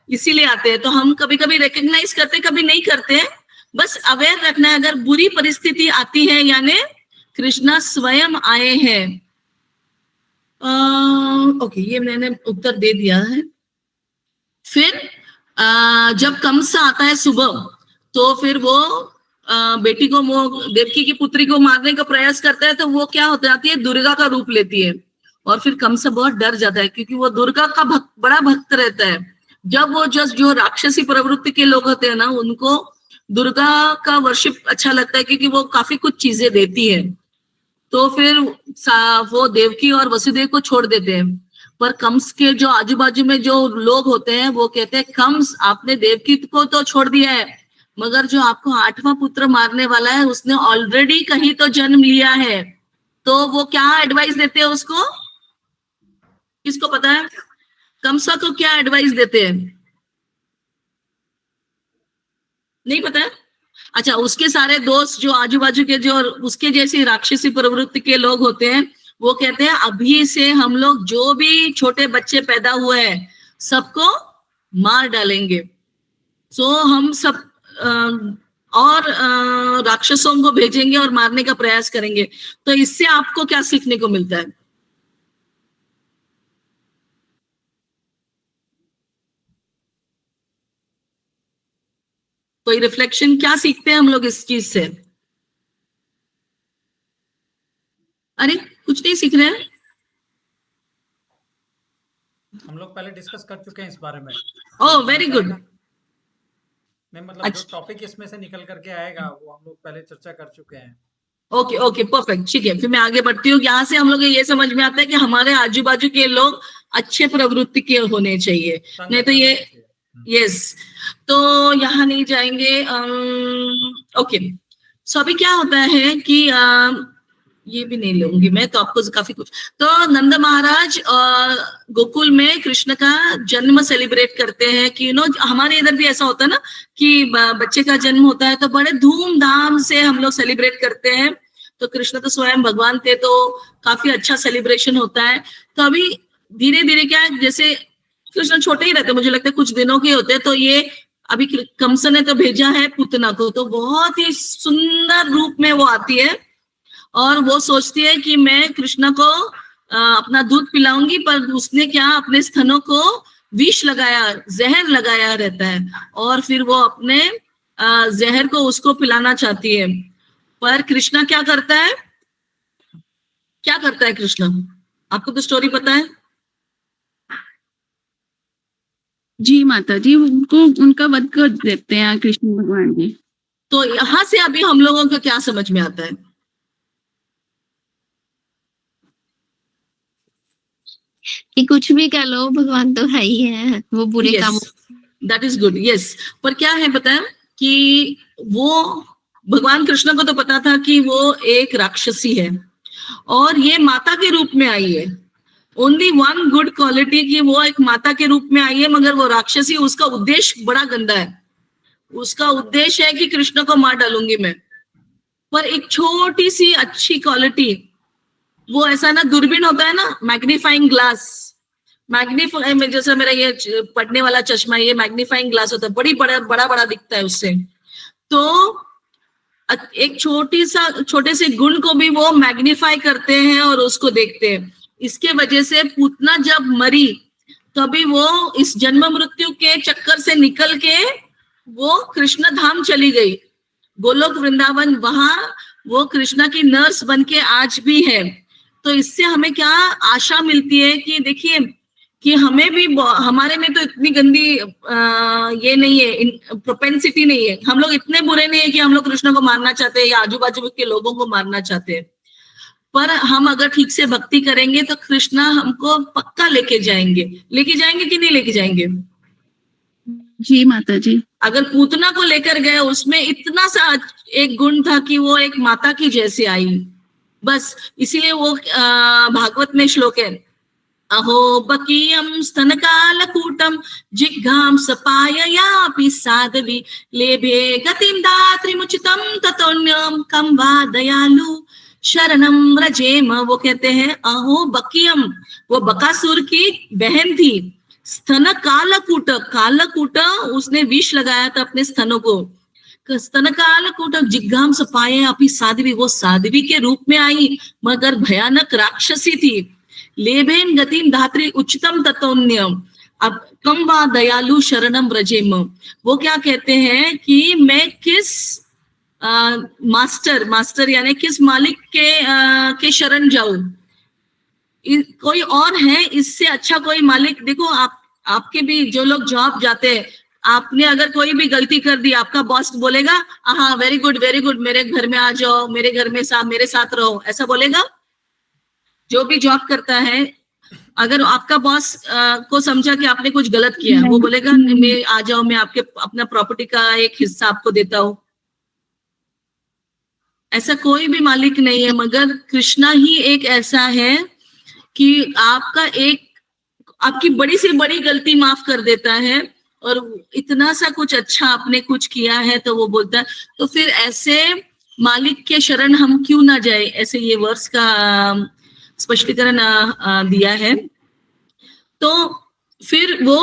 इसीलिए आते हैं। तो हम कभी कभी रिकग्नाइज करते, कभी नहीं करते हैं। बस अवेयर रखना है, अगर बुरी परिस्थिति आती है यानी कृष्णा स्वयं आए हैं। ओके, ये मैंने उत्तर दे दिया है। फिर जब कंस आता है सुबह, तो फिर वो बेटी को, देवकी की पुत्री को मारने का प्रयास करता है, तो वो क्या हो जाती है, दुर्गा का रूप लेती है। और फिर कंस बहुत डर जाता है, क्योंकि वो दुर्गा का बड़ा भक्त रहता है। जब वो जो राक्षसी प्रवृत्ति के लोग होते हैं ना, उनको दुर्गा का वर्शिप अच्छा लगता है, क्योंकि वो काफी कुछ चीजें देती है। तो फिर वो देवकी और वसुदेव को छोड़ देते हैं। पर कंस के जो आजू बाजू में जो लोग होते हैं वो कहते हैं कंस आपने देवकी को तो छोड़ दिया है, मगर जो आपको 8वां पुत्र मारने वाला है उसने ऑलरेडी कहीं तो जन्म लिया है। तो वो क्या एडवाइस देते हैं उसको, किसको पता है? कंसा को क्या एडवाइस देते हैं? नहीं पता है? अच्छा, उसके सारे दोस्त जो आजू बाजू के जो उसके जैसी राक्षसी प्रवृत्ति के लोग होते हैं, वो कहते हैं अभी से हम लोग जो भी छोटे बच्चे पैदा हुए हैं सबको मार डालेंगे। सो हम सब और राक्षसों को भेजेंगे और मारने का प्रयास करेंगे। तो इससे आपको क्या सीखने को मिलता है? कोई रिफ्लेक्शन, क्या सीखते हैं हम लोग इस चीज से? अरे कुछ नहीं सीख रहे हैं हम लोग पहले डिस्कस कर चुके हैं इस बारे में। Oh very good. नहीं मतलब जो टॉपिक इसमें से निकल करके आएगा वो हम लोग पहले चर्चा कर चुके हैं। ओके ओके परफेक्ट, ठीक है। फिर मैं आगे बढ़ती हूँ। यहाँ से हम लोग ये समझ में आता है कि हमारे आजू बाजू के लोग अच्छे प्रवृत्ति के होने चाहिए, नहीं तो ये यस। तो यहाँ नहीं जाएंगे। ओके, सो अभी क्या होता है कि ये भी नहीं लूंगी मैं, तो आपको काफी कुछ। तो नंद महाराज गोकुल में कृष्ण का जन्म सेलिब्रेट करते हैं कि हमारे इधर भी ऐसा होता है ना कि बच्चे का जन्म होता है तो बड़े धूमधाम से हम लोग सेलिब्रेट करते हैं। तो कृष्ण तो स्वयं भगवान थे, तो काफी अच्छा सेलिब्रेशन होता है। तो अभी धीरे धीरे क्या है, जैसे कृष्ण छोटे ही रहते, मुझे लगता है कुछ दिनों के होते हैं, तो ये अभी कंस ने तो भेजा है पूतना को, तो बहुत ही सुंदर रूप में वो आती है और वो सोचती है कि मैं कृष्ण को अपना दूध पिलाऊंगी, पर उसने क्या अपने स्तनों को विष लगाया, जहर लगाया रहता है, और फिर वो अपने जहर को उसको पिलाना चाहती है। पर कृष्ण क्या करता है, क्या करता है कृष्ण? आपको तो स्टोरी पता है। जी माता जी, उनको उनका वध कर देते हैं कृष्ण भगवान जी। तो यहाँ से अभी हम लोगों को क्या समझ में आता है? कि कुछ भी कह लो, भगवान तो है ही है, वो बुरे काम। That is good, yes. पर क्या है पता है कि वो भगवान कृष्ण को तो पता था कि वो एक राक्षसी है और ये माता के रूप में आई है। ओनली वन गुड क्वालिटी कि वो एक माता के रूप में आई है, मगर वो राक्षसी, उसका उद्देश्य बड़ा गंदा है। उसका उद्देश्य है कि कृष्ण को मार डालूंगी मैं। पर एक छोटी सी अच्छी क्वालिटी, वो ऐसा ना दूरबीन होता है ना, मैग्नीफाइंग ग्लास, मैग्नीफाइंग, जैसे मेरा ये पढ़ने वाला चश्मा, ये मैग्नीफाइंग ग्लास होता है, बड़ा बड़ा दिखता है उससे। तो एक छोटे से गुण को भी वो मैग्नीफाई करते हैं और उसको देखते हैं। इसके वजह से पूतना जब मरी तभी वो इस जन्म मृत्यु के चक्कर से निकल के वो कृष्ण धाम चली गई, गोलोक वृंदावन, वहां वो कृष्णा की नर्स बन के आज भी है। तो इससे हमें क्या आशा मिलती है कि देखिए कि हमें भी, हमारे में तो इतनी गंदी ये नहीं है, प्रोपेंसिटी नहीं है, हम लोग इतने बुरे नहीं है कि हम लोग कृष्ण को मारना चाहते हैं या आजू बाजू के लोगों को मारना चाहते हैं। पर हम अगर ठीक से भक्ति करेंगे तो कृष्णा हमको पक्का लेके जाएंगे कि नहीं लेके जाएंगे? जी माता जी। अगर पूतना को लेकर गए, उसमें इतना सा एक गुण था कि वो एक माता की जैसे आई, बस इसीलिए वो भागवत में श्लोक है, अहो बकीयम स्तनकालकूटम जिघ्घां सपाययापि साध्वी लेभे गतिं दात्रिमुचितं ततोन्यं कं वा दयालु शरणं व्रजेम। वो कहते हैं अहो बकीयम, वो बकासुर की बहन थी, स्तन कालकूट, कालकूट उसने विष लगाया था अपने स्तनों को, स्तन कालकूट जिघ्घां सपाययापि साध्वी, वो साध्वी के रूप में आई मगर भयानक राक्षसी थी। लेभेन गतिम धात्री उच्चतम ततोन्यम, अब कम वा दयालु शरणम व्रजेम। वो क्या कहते हैं कि मैं किस मास्टर यानी किस मालिक के शरण जाऊं, कोई और है इससे अच्छा कोई मालिक? देखो आपके भी जो लोग जॉब जाते हैं, आपने अगर कोई भी गलती कर दी, आपका बॉस बोलेगा हाँ वेरी गुड मेरे घर में आ जाओ, मेरे घर में मेरे साथ रहो, ऐसा बोलेगा? जो भी जॉब करता है, अगर आपका बॉस को समझा कि आपने कुछ गलत किया, वो बोलेगा मैं आ जाओ, मैं आपके अपना प्रॉपर्टी का एक हिस्सा आपको देता हूं? ऐसा कोई भी मालिक नहीं है, मगर कृष्णा ही एक ऐसा है कि आपकी बड़ी से बड़ी गलती माफ कर देता है, और इतना सा कुछ अच्छा आपने कुछ किया है तो वो बोलता है, तो फिर ऐसे मालिक के शरण हम क्यों ना जाए? ऐसे ये वर्ष का स्पष्टीकरण दिया है। तो फिर वो,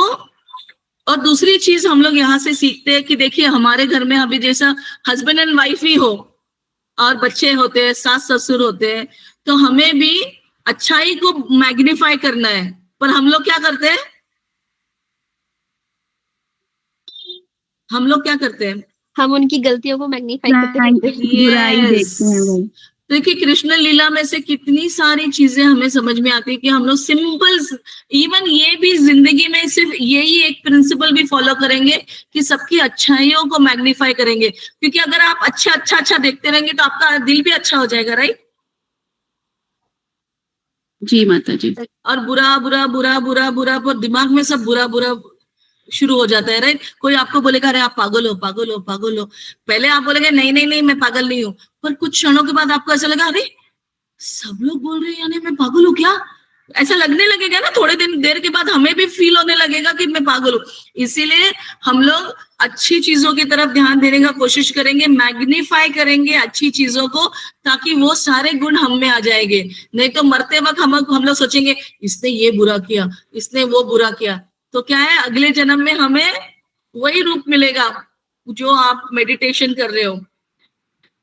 और दूसरी चीज हम लोग यहाँ से सीखते हैं कि देखिए हमारे घर में अभी जैसा हस्बैंड एंड वाइफ ही हो और बच्चे होते हैं, सास ससुर होते हैं, तो हमें भी अच्छाई को मैग्नीफाई करना है, पर हम लोग क्या करते हैं? हम उनकी गलतियों को मैग्नीफाई करते हैं, बुराई देखते हैं वो। देखिए कृष्ण लीला में से कितनी सारी चीजें हमें समझ में आती है कि हम लोग सिंपल, इवन ये भी जिंदगी में सिर्फ यही एक प्रिंसिपल भी फॉलो करेंगे कि सबकी अच्छाइयों को मैग्नीफाई करेंगे, क्योंकि अगर आप अच्छा देखते रहेंगे तो आपका दिल भी अच्छा हो जाएगा, राइट? जी माता जी। और बुरा पर दिमाग में सब बुरा शुरू हो जाता है, राइट? कोई आपको बोलेगा अरे आप पागल हो, पहले आप बोलेंगे नहीं मैं पागल नहीं हूं, पर कुछ क्षणों के बाद आपको ऐसा लगा अरे सब लोग बोल रहे हैं यानी मैं पागल हूं क्या? ऐसा लगने लगेगा ना, थोड़े देर के बाद हमें भी फील होने लगेगा कि मैं पागल हूं। इसीलिए हम लोग अच्छी चीजों की तरफ ध्यान देने का कोशिश करेंगे, मैग्नीफाई करेंगे अच्छी चीजों को, ताकि वो सारे गुण हम में आ जाएंगे। नहीं तो मरते वक्त हम लोग सोचेंगे इसने ये बुरा किया, इसने वो बुरा किया, तो क्या है अगले जन्म में हमें वही रूप मिलेगा जो आप मेडिटेशन कर रहे हो।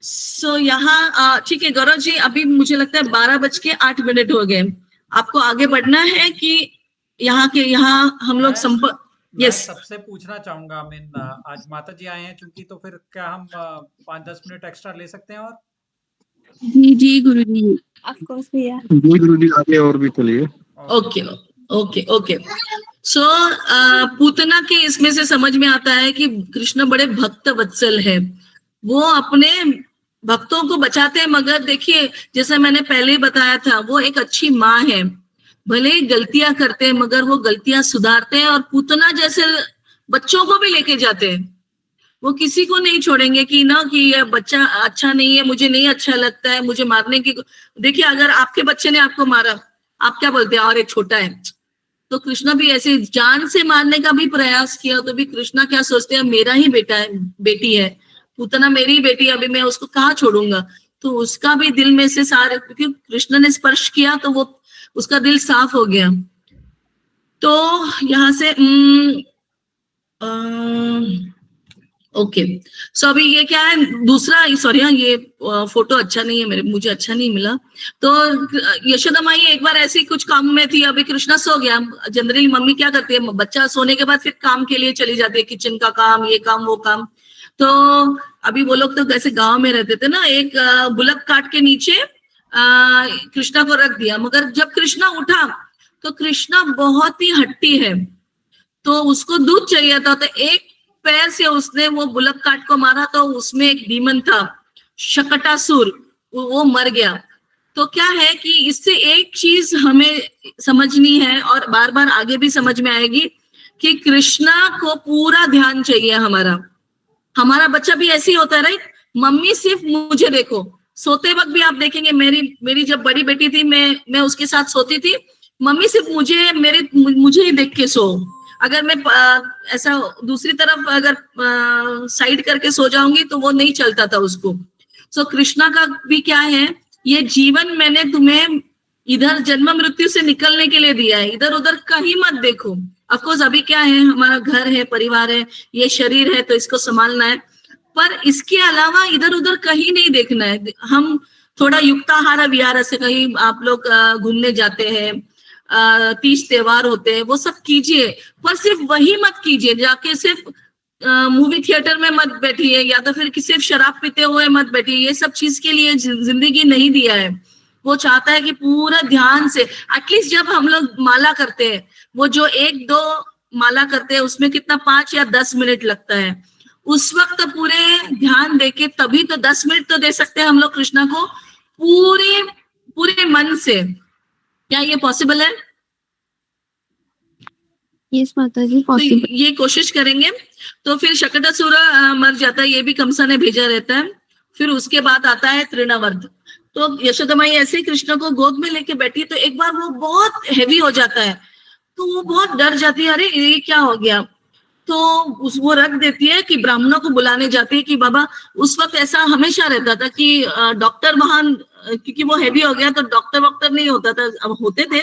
सो यहाँ ठीक है गौरव जी, अभी मुझे लगता है 12:08 हो गए, आपको आगे बढ़ना है कि यहाँ हम लोग संपर्क? यस, सबसे पूछना चाहूंगा, आज माता जी आए हैं चूंकि, तो फिर क्या हम 5-10 मिनट एक्स्ट्रा ले सकते हैं? और जी गुरुजी, ऑफ कोर्स भैया। जी गुरुजी, आगे और भी चलिए। ओके। सो पूतना के इसमें से समझ में आता है कि कृष्ण बड़े भक्त वत्सल है, वो अपने भक्तों को बचाते हैं, मगर देखिए जैसे मैंने पहले ही बताया था, वो एक अच्छी माँ है, भले ही गलतियां करते हैं मगर वो गलतियां सुधारते हैं, और पूतना जैसे बच्चों को भी लेके जाते हैं, वो किसी को नहीं छोड़ेंगे कि ये बच्चा अच्छा नहीं है, मुझे नहीं अच्छा लगता है, मुझे मारने की। देखिए अगर आपके बच्चे ने आपको मारा, आप क्या बोलते हैं? और एक छोटा है। तो कृष्णा भी ऐसे जान से मारने का भी प्रयास किया, तो भी कृष्णा क्या सोचते हैं, मेरा ही बेटी है, पूतना मेरी बेटी, अभी मैं उसको कहाँ छोड़ूंगा? तो उसका भी दिल में से सारे, क्योंकि कृष्ण ने स्पर्श किया तो वो उसका दिल साफ हो गया। तो यहाँ से ओके, सो अभी ये क्या है, दूसरा, सॉरी हाँ, ये फोटो अच्छा नहीं है, मुझे अच्छा नहीं मिला। तो यशोदा माई एक बार ऐसे कुछ काम में थी, अभी कृष्णा सो गया। जनरली मम्मी क्या करती है, बच्चा सोने के बाद फिर काम के लिए चली जाती है, किचन का काम, ये काम वो काम। तो अभी वो लोग तो कैसे गांव में रहते थे ना, एक बुलक काट के नीचे कृष्णा को रख दिया, मगर जब कृष्णा उठा तो कृष्णा बहुत ही हट्टी है, तो उसको दूध चाहिए था, तो एक पैर से उसने वो बुलक काट को मारा, तो उसमें एक डीमन था शकटासुर, वो मर गया। तो क्या है कि इससे एक चीज हमें समझनी है और बार बार आगे भी समझ में आएगी कि कृष्णा को पूरा ध्यान चाहिए हमारा बच्चा भी ऐसे ही होता है, राइट? मम्मी सिर्फ मुझे देखो, सोते वक्त भी आप देखेंगे, मेरी जब बड़ी बेटी थी, मैं उसके साथ सोती थी, मम्मी सिर्फ मुझे ही देख के सो। अगर मैं ऐसा दूसरी तरफ अगर साइड करके सो जाऊंगी तो वो नहीं चलता था उसको। सो कृष्णा का भी क्या है, ये जीवन मैंने तुम्हें इधर जन्म मृत्यु से निकलने के लिए दिया है, इधर उधर कहीं मत देखो। ऑफकोर्स अभी क्या है, हमारा घर है, परिवार है, ये शरीर है, तो इसको संभालना है, पर इसके अलावा इधर उधर कहीं नहीं देखना है। हम थोड़ा युक्ताहार विहार से कहीं आप लोग घूमने जाते हैं, तीज त्योहार होते हैं, वो सब कीजिए, पर सिर्फ वही मत कीजिए जाके सिर्फ मूवी थिएटर में मत बैठिए, या तो फिर सिर्फ शराब पीते हुए मत बैठिए। ये सब चीज के लिए जिंदगी नहीं दिया है। वो चाहता है कि पूरा ध्यान से, एटलीस्ट जब हम लोग माला करते हैं, वो जो 1-2 माला करते हैं उसमें कितना 5 या 10 मिनट लगता है, उस वक्त तो पूरे ध्यान देके तभी तो 10 मिनट तो दे सकते हैं हम लोग कृष्णा को पूरे मन से। क्या ये पॉसिबल है? यस माता जी, पॉसिबल। तो ये कोशिश करेंगे। तो फिर शकटासुर मर जाता है, ये भी कंसा ने भेजा रहता है। फिर उसके बाद आता है तृणावर्त। तो यशोदा माई ऐसे ही कृष्ण को गोद में लेके बैठी, तो एक बार वो बहुत हेवी हो जाता है, तो वो बहुत डर जाती है, अरे ये क्या हो गया। तो वो रख देती है कि ब्राह्मणों को बुलाने जाती है कि बाबा, उस वक्त ऐसा हमेशा रहता था कि डॉक्टर वहां, क्योंकि वो हेवी हो गया तो डॉक्टर नहीं होता था, अब होते थे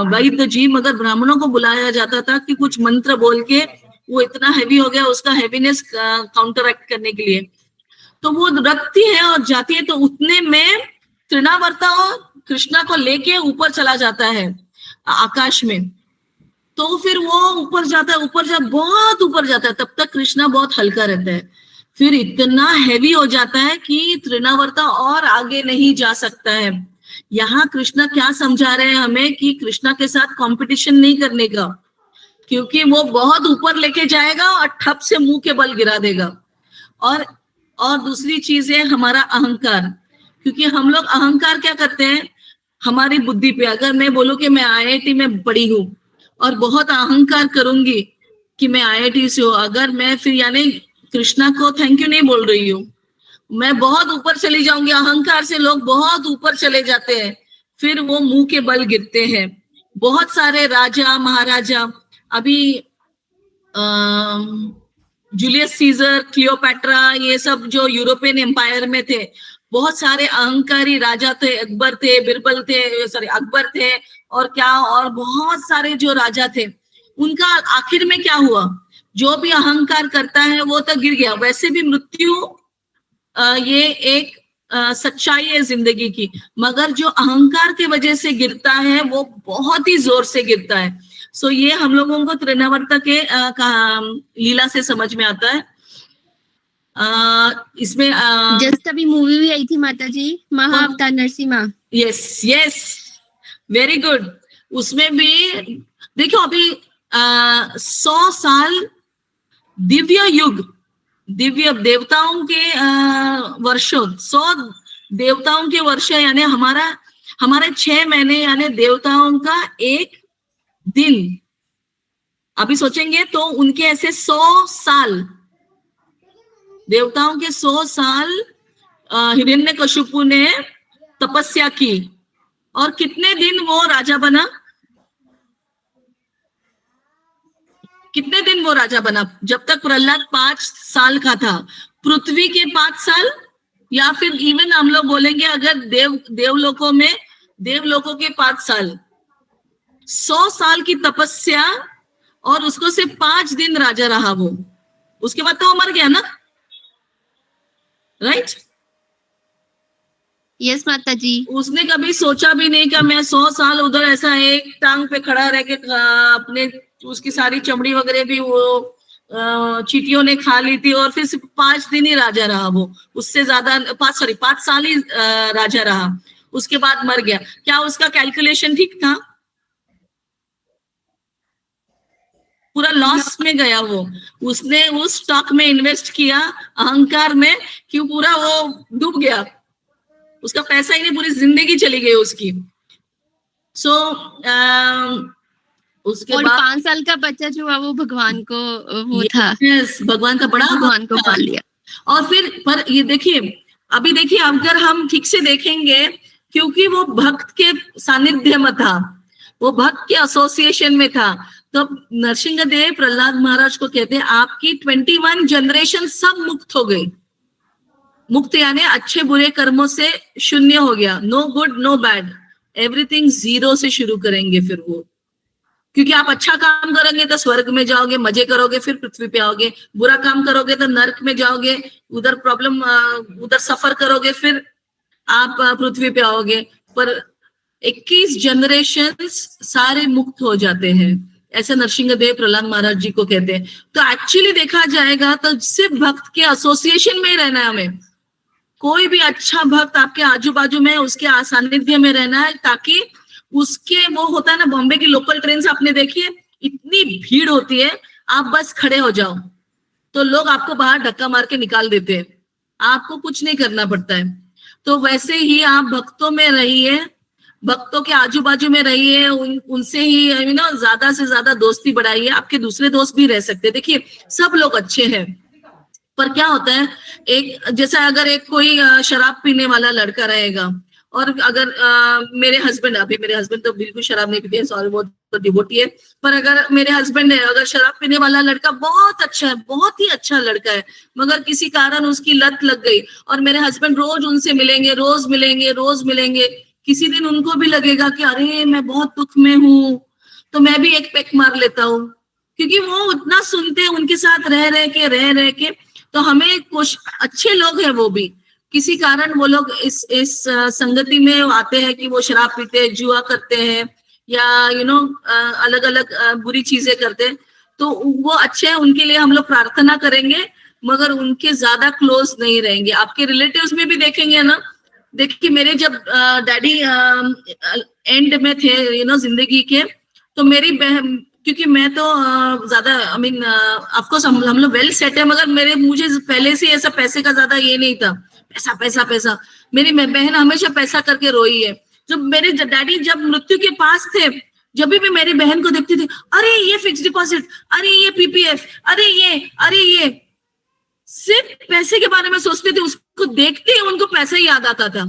वैद्य जी, मगर ब्राह्मणों को बुलाया जाता था कि कुछ मंत्र बोल के वो इतना हेवी हो गया, उसका हेवीनेस काउंटर एक्ट करने के लिए। तो वो रखती है और जाती है, तो उतने में तृणावर्ता कृष्णा को लेके ऊपर चला जाता है आकाश में। तो फिर वो ऊपर जाता है, बहुत ऊपर जाता है, तब तक कृष्णा बहुत हल्का रहता है। फिर इतना हैवी हो जाता है कि तृणावर्ता और आगे नहीं जा सकता है। यहाँ कृष्णा क्या समझा रहे हैं हमें कि कृष्णा के साथ कंपटीशन नहीं करने का, क्योंकि वो बहुत ऊपर लेके जाएगा और ठप से मुंह के बल गिरा देगा। और दूसरी चीज है हमारा अहंकार, क्योंकि हम लोग अहंकार क्या करते हैं हमारी बुद्धि पे। अगर मैं बोलूं कि मैं IIT में पढ़ी हूँ और बहुत अहंकार करूंगी कि मैं IIT से हूँ, अगर मैं फिर यानी कृष्णा को थैंक यू नहीं बोल रही हूँ, मैं बहुत ऊपर चली जाऊंगी। अहंकार से लोग बहुत ऊपर चले जाते हैं, फिर वो मुंह के बल गिरते हैं। बहुत सारे राजा महाराजा, अभी जूलियस सीजर, क्लियोपैट्रा, ये सब जो यूरोपियन एम्पायर में थे, बहुत सारे अहंकारी राजा थे, अकबर थे, बिरबल थे, सॉरी अकबर थे, और बहुत सारे जो राजा थे, उनका आखिर में क्या हुआ? जो भी अहंकार करता है वो तो गिर गया। वैसे भी मृत्यु ये एक सच्चाई है जिंदगी की, मगर जो अहंकार की वजह से गिरता है वो बहुत ही जोर से गिरता है। सो ये हम लोगों को तृणावर्त के लीला से समझ में आता है। इसमें जस्ट अभी मूवी भी आई थी माता जी, Mahavatar Narsimha. Yes, very good. उसमें भी देखो अभी 100 साल दिव्य युग, दिव्य देवताओं के वर्षों, 100 देवताओं के वर्ष, यानी हमारे 6 महीने, यानी देवताओं का एक दिन। अभी सोचेंगे तो उनके ऐसे 100 साल, देवताओं के 100 साल हिरण्यकशिपु ने तपस्या की, और कितने दिन वो राजा बना? कितने दिन वो राजा बना? जब तक प्रहलाद 5 साल का था, पृथ्वी के 5 साल, या फिर इवन हम लोग बोलेंगे अगर देवलोकों के 5 साल, 100 साल की तपस्या, और उसको सिर्फ 5 दिन राजा रहा वो। उसके बाद तो वो मर गया ना, राइट? यस माता जी। उसने कभी सोचा भी नहीं कि मैं 100 साल उधर ऐसा एक टांग पे खड़ा रह के अपने उसकी सारी चमड़ी वगैरह भी वो चींटियों ने खा ली थी, और फिर सिर्फ 5 दिन ही राजा रहा वो, उससे ज्यादा 5 साल ही राजा रहा, उसके बाद मर गया। क्या उसका कैलकुलेशन ठीक था? पूरा लॉस में गया वो। उसने उस स्टॉक में इन्वेस्ट किया अहंकार में, क्यों पूरा वो डूब गया, उसका पैसा ही नहीं, पूरी जिंदगी चली गई उसकी। सो उसके और बाद 5 साल का बच्चा जो हुआ वो भगवान को वो था, यस, भगवान का बड़ा भगवान को पाल लिया। और फिर पर ये देखिए, अभी देखिए अगर हम ठीक से देखेंगे, क्योंकि वो भक्त के सानिध्य में था, वो भक्त के एसोसिएशन में था, तो नरसिंहदेव प्रहलाद महाराज को कहते हैं आपकी 21 जनरेशन सब मुक्त हो गई। मुक्त यानी अच्छे बुरे कर्मों से शून्य हो गया, no good no bad, everything zero से शुरू करेंगे फिर वो। क्योंकि आप अच्छा काम करोगे तो स्वर्ग में जाओगे, मजे करोगे, फिर पृथ्वी पे आओगे। बुरा काम करोगे तो नरक में जाओगे, उधर प्रॉब्लम, उधर सफर करोगे, फिर आप पृथ्वी पे आओगे। पर 21 जनरेशन सारे मुक्त हो जाते हैं, ऐसे नरसिंहदेव प्रहलाद महाराज जी को कहते हैं। तो एक्चुअली देखा जाएगा तो सिर्फ भक्त के एसोसिएशन में ही रहना है हमें। कोई भी अच्छा भक्त आपके आजू बाजू में, उसके सानिध्य में रहना है, ताकि उसके वो होता है ना, बॉम्बे की लोकल ट्रेन आपने देखिए, इतनी भीड़ होती है, आप बस खड़े हो जाओ तो लोग आपको बाहर धक्का मार के निकाल देते हैं, आपको कुछ नहीं करना पड़ता है। तो वैसे ही आप भक्तों में रहिए, भक्तों के आजू बाजू में रहिए, उनसे ही ज्यादा से ज्यादा दोस्ती बढ़ाइए। आपके दूसरे दोस्त भी रह सकते हैं, देखिए सब लोग अच्छे हैं, पर क्या होता है, एक जैसा अगर एक कोई शराब पीने वाला लड़का रहेगा, और अगर मेरे हस्बैंड तो बिल्कुल शराब नहीं पीते, सॉरी, वो तो डिवोटी है, पर अगर मेरे हस्बैंड है, अगर शराब पीने वाला लड़का बहुत अच्छा है, बहुत ही अच्छा लड़का है, मगर किसी कारण उसकी लत लग गई, और मेरे हस्बैंड रोज उनसे मिलेंगे, रोज मिलेंगे, किसी दिन उनको भी लगेगा कि अरे मैं बहुत दुख में हूँ, तो मैं भी एक पेक मार लेता हूँ, क्योंकि वो उतना सुनते हैं उनके साथ रह रह के। तो हमें कुछ अच्छे लोग हैं, वो भी किसी कारण वो लोग इस संगति में आते हैं कि वो शराब पीते हैं, जुआ करते हैं, या अलग अलग बुरी चीजें करते हैं, तो वो अच्छे हैं, उनके लिए हम लोग प्रार्थना करेंगे, मगर उनके ज्यादा क्लोज नहीं रहेंगे। आपके रिलेटिव्स में भी देखेंगे ना, देखिए मेरे जब डैडी एंड में थे जिंदगी के, तो मेरी बहन, क्योंकि मैं तो ज्यादा ऑफ कोर्स हम लोग वेल सेट है, मगर मुझे पहले से ऐसा पैसे का ज्यादा ये नहीं था, पैसा। मेरी बहन हमेशा पैसा करके रोई है। जब मेरे डैडी जब मृत्यु के पास थे, जब भी मैं मेरी बहन को देखती थी, अरे ये फिक्स डिपॉजिट, अरे ये पीपीएफ, अरे ये सिर्फ पैसे के बारे में सोचते थे, उसको देखते ही उनको पैसा ही याद आता था।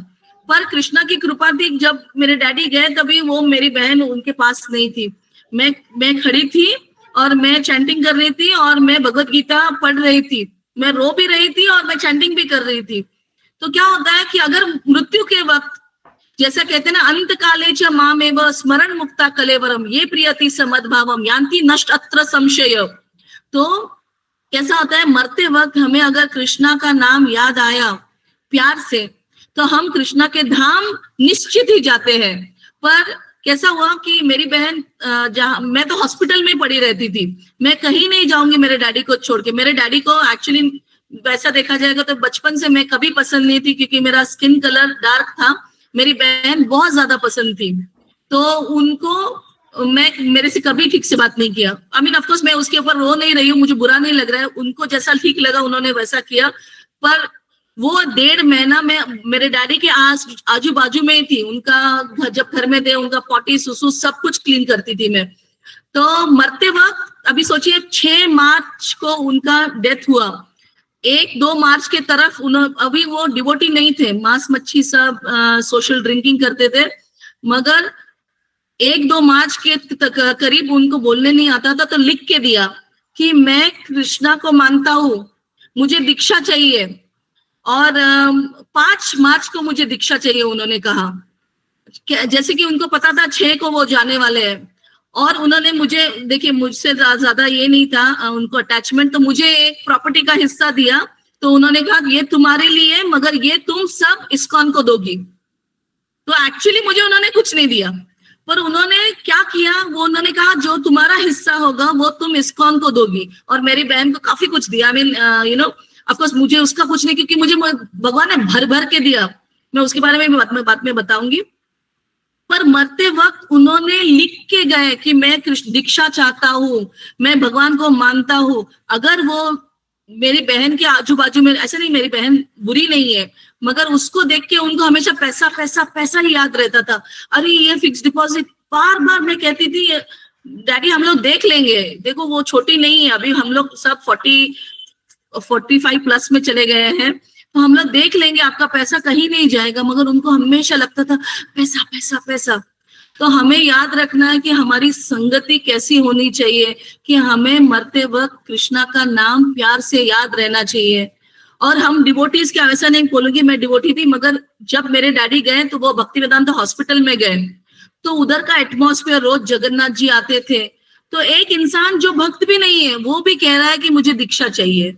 पर कृष्णा की कृपा थी, जब मेरे डैडी गए तभी वो मेरी बहन उनके पास नहीं थी, मैं खड़ी थी और मैं चैंटिंग कर रही थी, और मैं भगवत गीता पढ़ रही थी, मैं रो भी रही थी और मैं चैंटिंग भी कर रही थी। तो क्या होता है कि अगर मृत्यु के वक्त, जैसा कहते हैं ना, अंत काले च मामेव स्मरण मुक्ता कलेवरम ये प्रियति समद्भावम यान्ति नष्ट अत्र संशय। तो कैसा होता है, मरते वक्त हमें अगर कृष्णा का नाम याद आया प्यार से, तो हम कृष्णा के धाम निश्चित ही जाते हैं। पर कैसा हुआ कि मेरी बहन, जहाँ मैं तो हॉस्पिटल में पड़ी रहती थी, मैं कहीं नहीं जाऊंगी मेरे डैडी को छोड़ के। मेरे डैडी को एक्चुअली वैसा देखा जाएगा तो बचपन से मैं कभी पसंद नहीं थी, क्योंकि मेरा स्किन कलर डार्क था। मेरी बहन बहुत ज्यादा पसंद थी, तो उनको मेरे से कभी ठीक से बात नहीं किया। ऑफ कोर्स मैं उसके ऊपर रो नहीं रही हूँ, मुझे बुरा नहीं लग रहा है, उनको जैसा ठीक लगा उन्होंने वैसा किया। पर वो 1.5 महीना में मेरे डैडी के आजू बाजू में ही थी, उनका जब घर में थे, उनका पॉटी सुसु सब कुछ क्लीन करती थी मैं। तो मरते वक्त अभी सोचिए 6 मार्च को उनका डेथ हुआ, 1-2 मार्च के तरफ अभी वो डिवोटी नहीं थे, मांस मच्छी सब सोशल ड्रिंकिंग करते थे, मगर 1-2 मार्च के करीब उनको बोलने नहीं आता था, तो लिख के दिया कि मैं कृष्णा को मानता हूँ, मुझे दीक्षा चाहिए, और 5 मार्च को मुझे दीक्षा चाहिए, उन्होंने कहा। जैसे कि उनको पता था 6 को वो जाने वाले हैं, और उन्होंने मुझे, देखिए मुझसे ज्यादा ये नहीं था उनको अटैचमेंट, तो मुझे एक प्रॉपर्टी का हिस्सा दिया। तो उन्होंने कहा ये तुम्हारे लिए, मगर ये तुम सब इस्कॉन को दोगी। तो एक्चुअली मुझे उन्होंने कुछ नहीं दिया, पर उन्होंने क्या किया, वो उन्होंने कहा जो तुम्हारा हिस्सा होगा वो तुम इस्कॉन को दोगी। और मेरी बहन को काफी कुछ दिया। I mean you know, of course मुझे उसका कुछ नहीं, क्योंकि मुझे भगवान ने भर भर के दिया। मैं उसके बारे में बाद में बताऊंगी। पर मरते वक्त उन्होंने लिख के गए कि मैं कृष्ण दीक्षा चाहता हूँ, मैं भगवान को मानता हूँ। अगर वो मेरी बहन के आजू बाजू में, ऐसा नहीं मेरी बहन बुरी नहीं है, मगर उसको देख के उनको हमेशा पैसा पैसा पैसा ही याद रहता था। अरे ये फिक्स डिपॉजिट, बार बार मैं कहती थी डैडी हम लोग देख लेंगे, देखो वो छोटी नहीं है, अभी हम लोग सब 45 प्लस में चले गए हैं, तो हम लोग देख लेंगे, आपका पैसा कहीं नहीं जाएगा। मगर उनको हमेशा लगता था पैसा पैसा पैसा। तो हमें याद रखना है कि हमारी संगति कैसी होनी चाहिए, कि हमें मरते वक्त कृष्णा का नाम प्यार से याद रहना चाहिए। और हम डिवोटीज के, ऐसा नहीं बोलूंगी मैं डिवोटी थी, मगर जब मेरे डैडी गए तो वो भक्ति वेदांत हॉस्पिटल में गए, तो उधर का एटमॉस्फेयर, रोज जगन्नाथ जी आते थे, तो एक इंसान जो भक्त भी नहीं है वो भी कह रहा है कि मुझे दीक्षा चाहिए,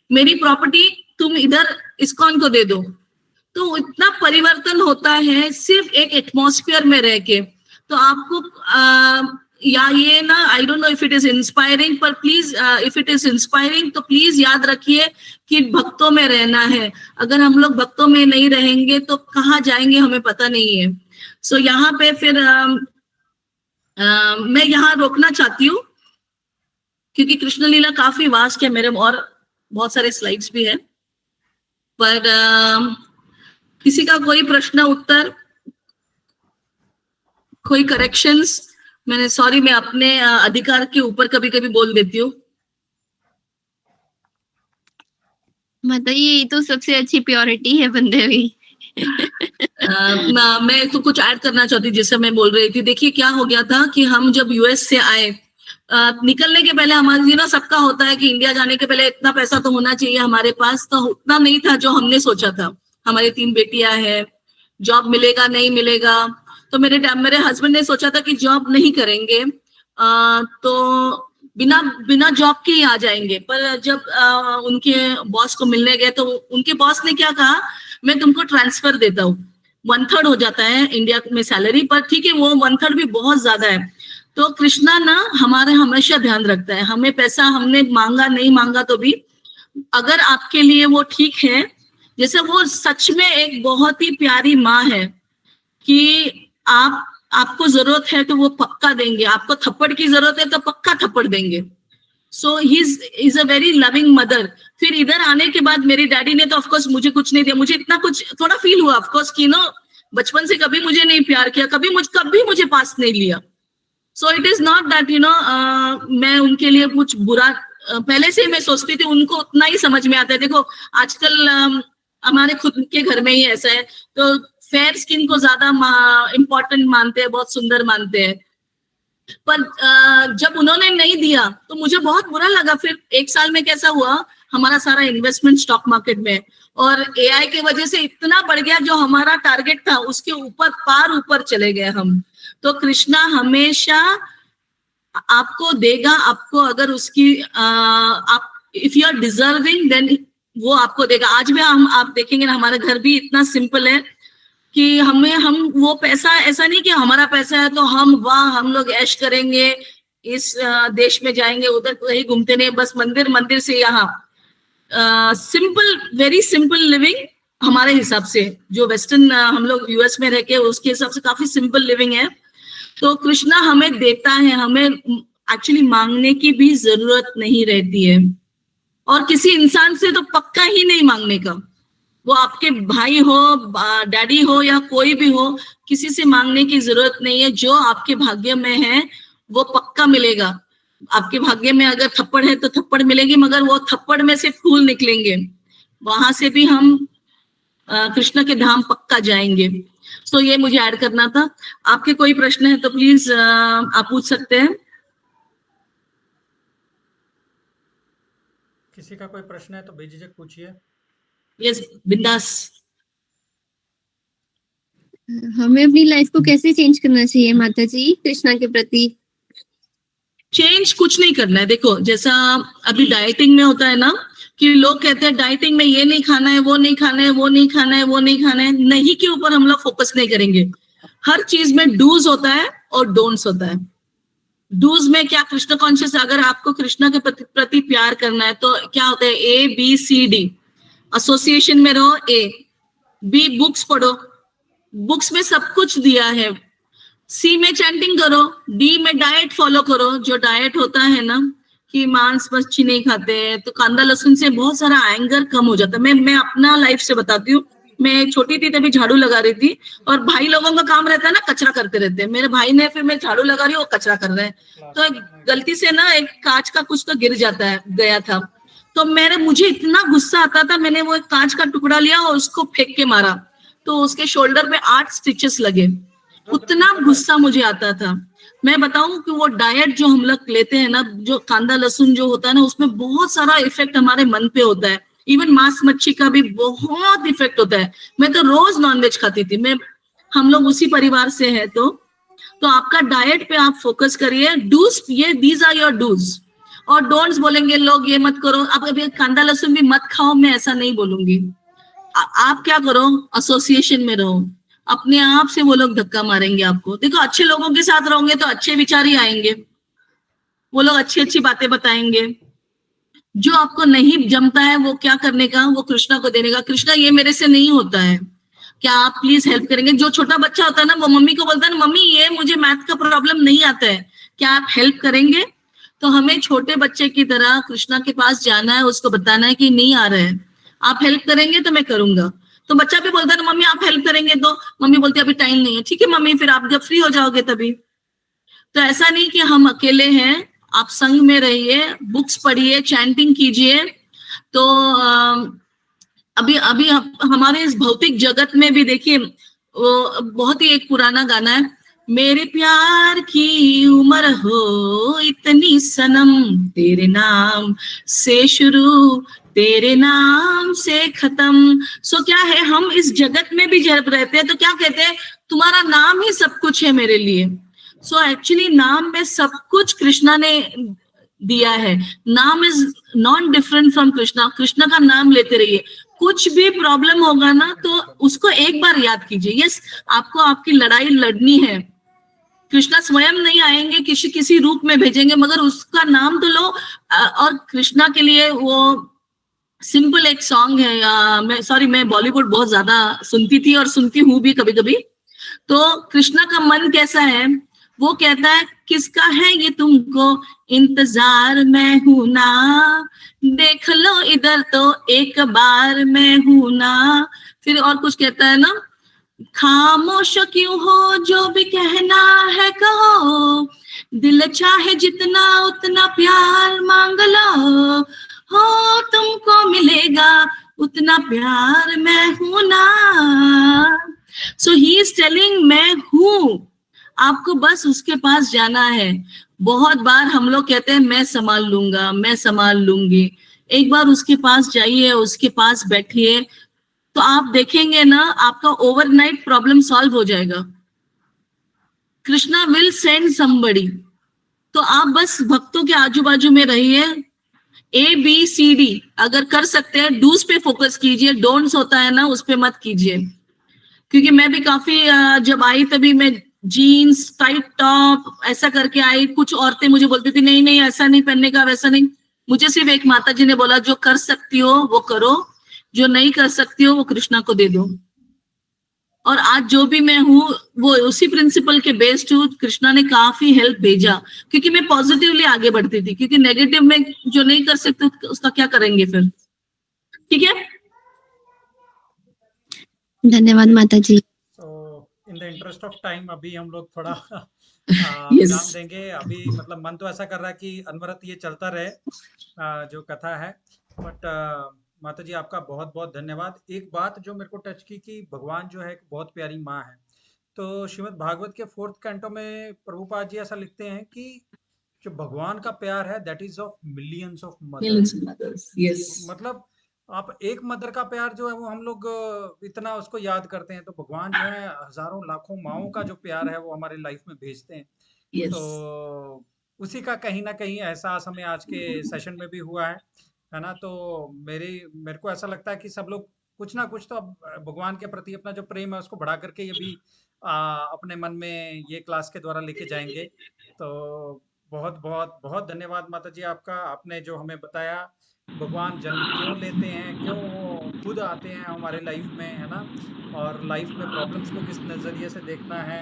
मेरी प्रॉपर्टी तुम इधर इस्कॉन को दे दो। तो इतना परिवर्तन होता है सिर्फ एक एटमॉस्फेयर में रह के। तो आपको या ये ना, I don't know if it is inspiring, पर please if it is inspiring तो प्लीज याद रखिए कि भक्तों में रहना है। अगर हम लोग भक्तों में नहीं रहेंगे तो कहाँ जाएंगे हमें पता नहीं है। सो यहाँ पे फिर मैं यहाँ रोकना चाहती हूँ, क्योंकि कृष्ण लीला काफी वास्ट है, मेरे और बहुत सारे स्लाइड्स भी है। पर किसी का कोई प्रश्न उत्तर, कोई करेक्शंस? मैंने सॉरी, मैं अपने अधिकार के ऊपर कभी कभी बोल देती हूँ। मतलब ये तो सबसे अच्छी प्योरिटी है बंदे हुई। मैं तो कुछ ऐड करना चाहती, जैसे मैं बोल रही थी। देखिए क्या हो गया था कि हम जब यूएस से आए, निकलने के पहले हमारे ना सबका होता है कि इंडिया जाने के पहले इतना पैसा तो होना चाहिए हमारे पास, तो उतना नहीं था जो हमने सोचा था। हमारी 3 बेटियां हैं, जॉब मिलेगा नहीं मिलेगा, तो मेरे हस्बैंड ने सोचा था कि जॉब नहीं करेंगे, तो बिना जॉब के ही आ जाएंगे। पर जब उनके बॉस को मिलने गए तो उनके बॉस ने क्या कहा, मैं तुमको ट्रांसफर देता हूँ, 1/3 हो जाता है इंडिया में सैलरी, पर ठीक है वो 1/3 भी बहुत ज्यादा है। तो कृष्णा ना हमारा हमेशा ध्यान रखता है, हमें पैसा हमने मांगा नहीं मांगा तो भी अगर आपके लिए वो ठीक है, जैसे वो सच में एक बहुत ही प्यारी माँ है कि आपको जरूरत है तो वो पक्का देंगे, आपको थप्पड़ की जरूरत है तो पक्का थप्पड़ देंगे। So he is a very loving mother. फिर इधर आने के बाद मेरी डैडी ने तो ऑफकोर्स मुझे कुछ नहीं दिया, मुझे इतना कुछ थोड़ा फील हुआ ऑफकोर्स कि नो, बचपन से कभी मुझे नहीं प्यार किया, कभी मुझे पास नहीं लिया। So it is not that मैं उनके लिए कुछ बुरा, पहले से मैं सोचती थी, उनको उतना ही समझ में आता है। देखो आजकल हमारे खुद के घर में ही ऐसा है, तो फेयर स्किन को ज्यादा इम्पोर्टेंट मानते हैं, बहुत सुंदर मानते हैं। पर जब उन्होंने नहीं दिया तो मुझे बहुत बुरा लगा। फिर 1 साल में कैसा हुआ, हमारा सारा इन्वेस्टमेंट स्टॉक मार्केट में, और एआई की वजह से इतना बढ़ गया, जो हमारा टारगेट था उसके ऊपर चले गए हम। तो कृष्णा हमेशा आपको देगा, आपको अगर उसकी आप if you are deserving then वो आपको देगा। आज भी आप देखेंगे ना, हमारा घर भी इतना सिंपल है कि हम वो पैसा, ऐसा नहीं कि हमारा पैसा है तो हम लोग ऐश करेंगे, इस देश में जाएंगे, उधर कहीं घूमते नहीं, बस मंदिर से यहाँ। सिंपल, वेरी सिंपल लिविंग हमारे हिसाब से, जो वेस्टर्न हम लोग यूएस में रह के उसके हिसाब से काफी सिंपल लिविंग है। तो कृष्णा हमें देता है, हमें एक्चुअली मांगने की भी जरूरत नहीं रहती है, और किसी इंसान से तो पक्का ही नहीं मांगने का। वो आपके भाई हो, डैडी हो या कोई भी हो, किसी से मांगने की जरूरत नहीं है। जो आपके भाग्य में है वो पक्का मिलेगा। आपके भाग्य में अगर थप्पड़ है तो थप्पड़ मिलेगी, मगर वो थप्पड़ में से फूल निकलेंगे, वहां से भी हम कृष्ण के धाम पक्का जाएंगे। तो ये मुझे ऐड करना था। आपके कोई प्रश्न है तो प्लीज आप पूछ सकते हैं। किसी का कोई प्रश्न है तो बेझिझक पूछिए। यस, बिंदास। हमें अपनी लाइफ को कैसे चेंज करना चाहिए माता जी कृष्णा के प्रति? चेंज कुछ नहीं करना है। देखो जैसा अभी डाइटिंग में होता है ना कि लोग कहते हैं डाइटिंग में ये नहीं खाना है, वो नहीं खाना है, वो नहीं खाना है, वो नहीं खाना है। नहीं के ऊपर हम लोग फोकस नहीं करेंगे। हर चीज में डूज होता है और डोंट्स होता है। डूज में क्या, कृष्ण कॉन्शियस, अगर आपको कृष्ण के प्रति प्यार करना है तो क्या होता है, ABCD, एसोसिएशन में रहो, B बुक्स पढ़ो, बुक्स में सब कुछ दिया है। C में चैंटिंग करो, D में डाइट फॉलो करो। जो डाइट होता है ना कि मांस मच्छी नहीं खाते हैं तो कांदा लहसुन से बहुत सारा एंगर कम हो जाता है। मैं अपना लाइफ से बताती हूँ। मैं छोटी थी तभी झाड़ू लगा रही थी और भाई लोगों का काम रहता है ना कचरा करते रहते हैं। मेरे भाई ने, फिर मैं झाड़ू लगा रही हूँ, वो कचरा कर रहे हैं, तो गलती से ना एक कांच का कुछ तो गिर जाता है, गया था। तो मुझे इतना गुस्सा आता था, मैंने वो एक कांच का टुकड़ा लिया और उसको फेंक के मारा, तो उसके शोल्डर पे 8 स्टिचेस लगे। उतना गुस्सा मुझे आता था। मैं बताऊं कि वो डाइट जो हम लोग लेते हैं ना, जो कांदा लहसुन जो होता है ना, उसमें बहुत सारा इफेक्ट हमारे मन पे होता है। इवन मांस मच्छी का भी बहुत इफेक्ट होता है। मैं तो रोज नॉनवेज खाती थी। हम लोग उसी परिवार से हैं, तो आपका डाइट पे आप फोकस करिए। डूज, ये दीज आर योर डूज, और डोंट्स बोलेंगे लोग, ये मत करो, आप अभी कांदा लहसुन भी मत खाओ, मैं ऐसा नहीं बोलूंगी। आप क्या करो, एसोसिएशन में रहो, अपने आप से वो लोग धक्का मारेंगे आपको। देखो अच्छे लोगों के साथ रहोगे तो अच्छे विचार ही आएंगे, वो लोग अच्छी अच्छी बातें बताएंगे। जो आपको नहीं जमता है वो क्या करने का, वो कृष्णा को देने का, कृष्णा ये मेरे से नहीं होता है, क्या आप प्लीज हेल्प करेंगे। जो छोटा बच्चा होता है ना, वो मम्मी को बोलता है ना, मम्मी ये मुझे मैथ का प्रॉब्लम नहीं आता है, क्या आप हेल्प करेंगे। तो हमें छोटे बच्चे की तरह कृष्णा के पास जाना है, उसको बताना है कि नहीं आ रहा है, आप हेल्प करेंगे तो मैं करूंगा। तो बच्चा भी बोलता है ना, मम्मी आप हेल्प करेंगे, तो मम्मी बोलती है अभी टाइम नहीं है। ठीक है मम्मी, फिर आप जब फ्री हो जाओगे तभी। तो ऐसा नहीं कि हम अकेले हैं, आप संग में रहिए, बुक्स पढ़िए, चैंटिंग कीजिए। तो अभी अभी हमारे इस भौतिक जगत में भी देखिए, वो बहुत ही एक पुराना गाना है, मेरे प्यार की उम्र हो इतनी सनम, तेरे नाम से शुरू तेरे नाम से खत्म। सो क्या है, हम इस जगत में भी जब रहते हैं तो क्या कहते हैं, तुम्हारा नाम ही सब कुछ है मेरे लिए। सो एक्चुअली नाम में सब कुछ कृष्णा ने दिया है। नाम is not different from Krishna. Krishna का नाम लेते रहिए। कुछ भी प्रॉब्लम होगा ना तो उसको एक बार याद कीजिए। यस, आपको आपकी लड़ाई लड़नी है, कृष्णा स्वयं नहीं आएंगे, किसी रूप में भेजेंगे, मगर उसका नाम तो लो। और कृष्णा के लिए वो सिंपल एक सॉन्ग है, मैं बॉलीवुड बहुत ज्यादा सुनती थी और सुनती हूँ भी कभी कभी। तो कृष्णा का मन कैसा है, वो कहता है, किसका है ये तुमको इंतजार, मैं हूं ना, देख लो इधर तो एक बार, मैं हूं ना। फिर और कुछ कहता है ना, खामोश क्यों हो, जो भी कहना है कहो, दिल चाहे जितना उतना प्यार मांग लो, हो तुमको मिलेगा उतना प्यार, मैं हूं ना। सो ही इज टेलिंग मैं हूं, आपको बस उसके पास जाना है। बहुत बार हम लोग कहते हैं मैं संभाल लूंगा, मैं संभाल लूंगी। एक बार उसके पास जाइए, उसके पास बैठिए, तो आप देखेंगे ना आपका ओवरनाइट प्रॉब्लम सॉल्व हो जाएगा। Krishna will send somebody. तो आप बस भक्तों के आजू बाजू में रहिए। ABCD अगर कर सकते हैं, डूज पे फोकस कीजिए, डोंट्स होता है ना उस पे मत कीजिए। क्योंकि मैं भी काफी जब आई तभी मैं जीन्स टाइट टॉप ऐसा करके आई। कुछ औरतें मुझे बोलती थी नहीं नहीं ऐसा नहीं पहनने का, वैसा नहीं। मुझे सिर्फ एक माता जी ने बोला, जो कर सकती हो वो करो, जो नहीं कर सकती हो वो कृष्णा को दे दो। और आज जो भी मैं हूँ वो उसी प्रिंसिपल के बेस्ड हूँ। कृष्णा ने काफी हेल्प भेजा, क्योंकि मैं पॉजिटिवली आगे बढ़ती थी। क्योंकि नेगेटिव में जो नहीं कर सकते उसका क्या करेंगे फिर। ठीक है, धन्यवाद माता जी। तो in the interest of time अभी हम लोग थोड़ा Yes. विराम देंगे। अभी मतलब मन तो ऐसा कर रहा है कि अनवरत ये चलता रहे जो कथा है, बट माता जी आपका बहुत बहुत धन्यवाद। एक बात जो मेरे को टच की कि भगवान जो है एक बहुत प्यारी माँ है। तो श्रीमद् भागवत के 4th कैंटो में प्रभुपाद जी ऐसा लिखते हैं कि जो भगवान का प्यार है that is of millions of mothers. yes. मतलब आप एक मदर का प्यार जो है वो हम लोग इतना उसको याद करते हैं, तो भगवान जो है हजारों लाखों माओं का जो प्यार है वो हमारे लाइफ में भेजते हैं। Yes. तो उसी का कहीं ना कहीं एहसास हमें आज के सेशन में भी हुआ है ना। तो मेरे को ऐसा लगता है कि सब लोग कुछ ना कुछ तो अब भगवान के प्रति अपना जो प्रेम है उसको बढ़ा करके ये भी अपने मन में ये क्लास के द्वारा लेके जाएंगे। तो बहुत बहुत बहुत धन्यवाद माता जी आपका, आपने जो हमें बताया भगवान जन्म क्यों लेते हैं, क्यों वो खुद आते हैं हमारे लाइफ में, है ना, और लाइफ में प्रॉब्लम्स को किस नज़रिए से देखना है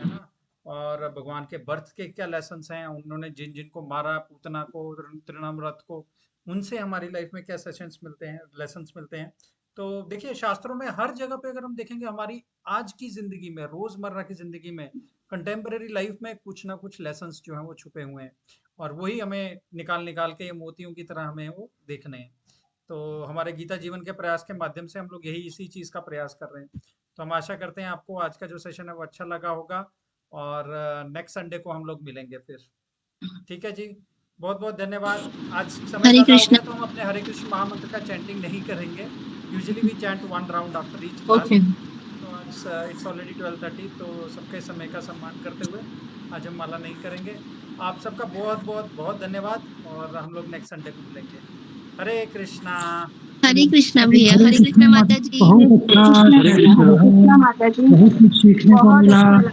ना, और भगवान के बर्थ के क्या लेसन्स हैं, उन्होंने जिन जिनको मारा, पूतना को, तृणामृत को, उनसे हमारी लाइफ में क्या सेशंस मिलते हैं, लेसन्स मिलते हैं। तो देखिए शास्त्रों में हर जगह पे अगर हम देखेंगे हमारी आज की जिंदगी में, रोजमर्रा की जिंदगी में, कंटेम्परेरी लाइफ में कुछ ना कुछ लेसन्स जो हैं वो छुपे हुए हैं, और वही हमें निकाल निकाल के ये मोतियों की तरह हमें वो देखने हैं। तो हमारे गीता जीवन के प्रयास के माध्यम से हम लोग यही इसी चीज़ का प्रयास कर रहे हैं। तो हम आशा करते हैं आपको आज का जो सेशन है वो अच्छा लगा होगा, और नेक्स्ट संडे को हम लोग मिलेंगे फिर। ठीक है जी, बहुत बहुत धन्यवाद। आज समय हरे ज़्यादा हो कृष्ण। गया तो हम अपने हरे कृष्ण महामंत्र का चैंटिंग नहीं करेंगे। Usually we chant 1 round after each class. Okay, तो आज इट्स ऑलरेडी 12:30, तो सबके समय का सम्मान करते हुए आज हम माला नहीं करेंगे। आप सबका बहुत बहुत बहुत धन्यवाद, और हम लोग नेक्स्ट संडे को मिलेंगे। हरे कृष्णा। हरे कृष्णा भैया, हरे कृष्णा माता जी। बहुत अच्छा, हरे कृष्ण। माता जी बहुत कुछ सीखने को बहुत मिला। अच्छा लगा।